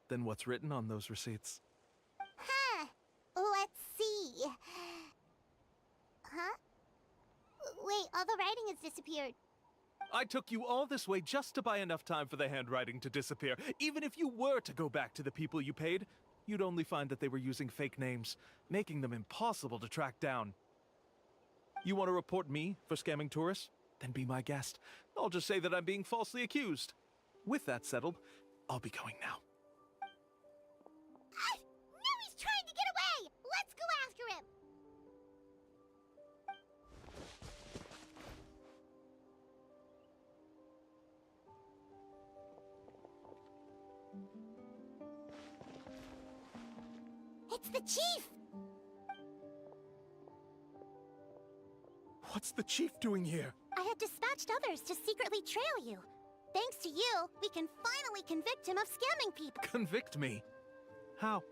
Then what's written on those receipts? Huh. Let's see. Huh? Wait, all the writing has disappeared. I took you all this way just to buy enough time for the handwriting to disappear. Even if you were to go back to the people you paid, you'd only find that they were using fake names, making them impossible to track down. You want to report me for scamming tourists? Then be my guest. I'll just say that I'm being falsely accused. With that settled, I'll be going now. Now he's trying to get away! Let's go after him! It's the chief! What's the chief doing here? I had dispatched others to secretly trail you. Thanks to you, we can finally convict him of scamming people. Convict me? How?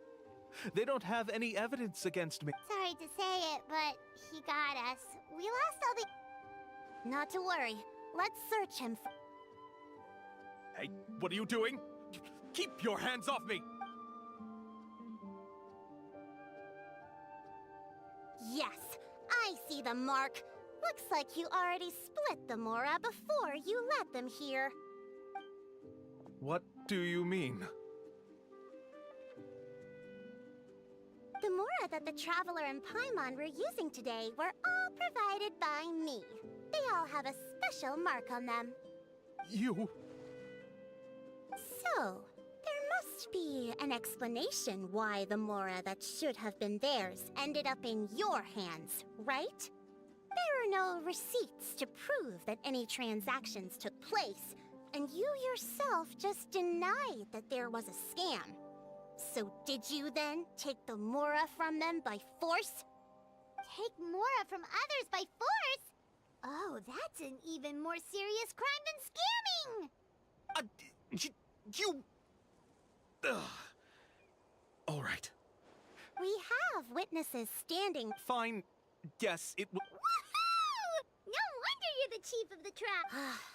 They don't have any evidence against me. Sorry to say it, but he got us. We lost all the... Not to worry. Let's search him for... Hey, what are you doing? Keep your hands off me! Yes, I see the mark. Looks like you already split the Mora before you let them here. What do you mean? The Mora that the Traveler and Paimon were using today were all provided by me. They all have a special mark on them. You... So, there must be an explanation why the Mora that should have been theirs ended up in your hands, right? There are no receipts to prove that any transactions took place, and you yourself just denied that there was a scam. So did you then take the Mora from them by force? Take Mora from others by force? Oh, that's an even more serious crime than scamming! You... All right. We have witnesses standing. Fine. Yes, it will... Woohoo! No wonder you're the chief of the trap.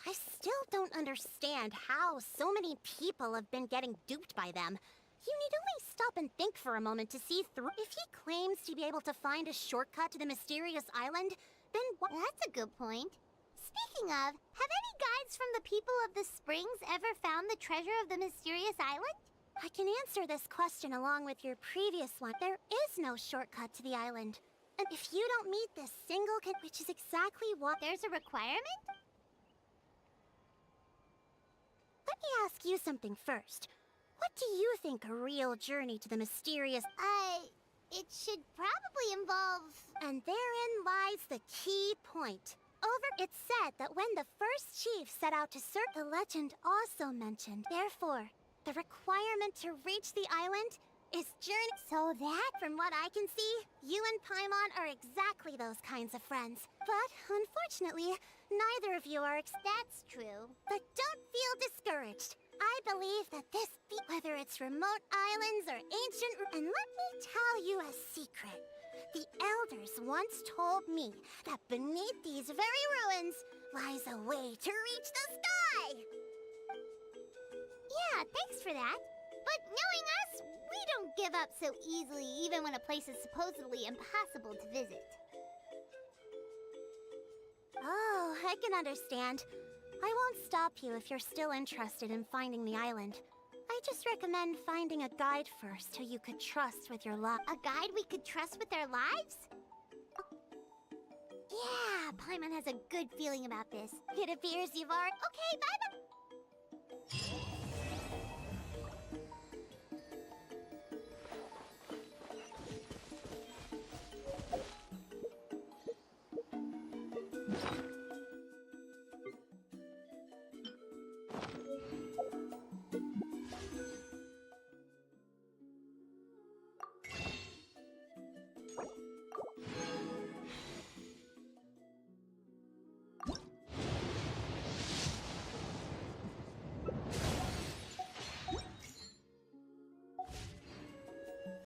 I still don't understand how so many people have been getting duped by them. You need only stop and think for a moment to see through. If he claims to be able to find a shortcut to the mysterious island, then what? That's a good point. Speaking of, have any guides from the people of the Springs ever found the treasure of the mysterious island? I can answer this question along with your previous one. There is no shortcut to the island. And if you don't meet this single which is exactly what... There's a requirement? Let me ask you something first. What do you think a real journey to the mysterious... it should probably involve... And therein lies the key point. It's said that when the first chief set out to search, the legend also mentioned. Therefore, the requirement to reach the island is journey. So that, from what I can see, you and Paimon are exactly those kinds of friends. But unfortunately, neither of you are. That's true. But don't feel discouraged. I believe that this, whether it's remote islands or ancient, and let me tell you a secret. The elders once told me that beneath these very ruins lies a way to reach the sky. Yeah, thanks for that. But knowing us, we don't give up so easily even when a place is supposedly impossible to visit. Oh, I can understand. I won't stop you if you're still interested in finding the island. I just recommend finding a guide first who you could trust with your life. A guide we could trust with our lives? Yeah, Paimon has a good feeling about this. It appears you've already... Okay, bye-bye!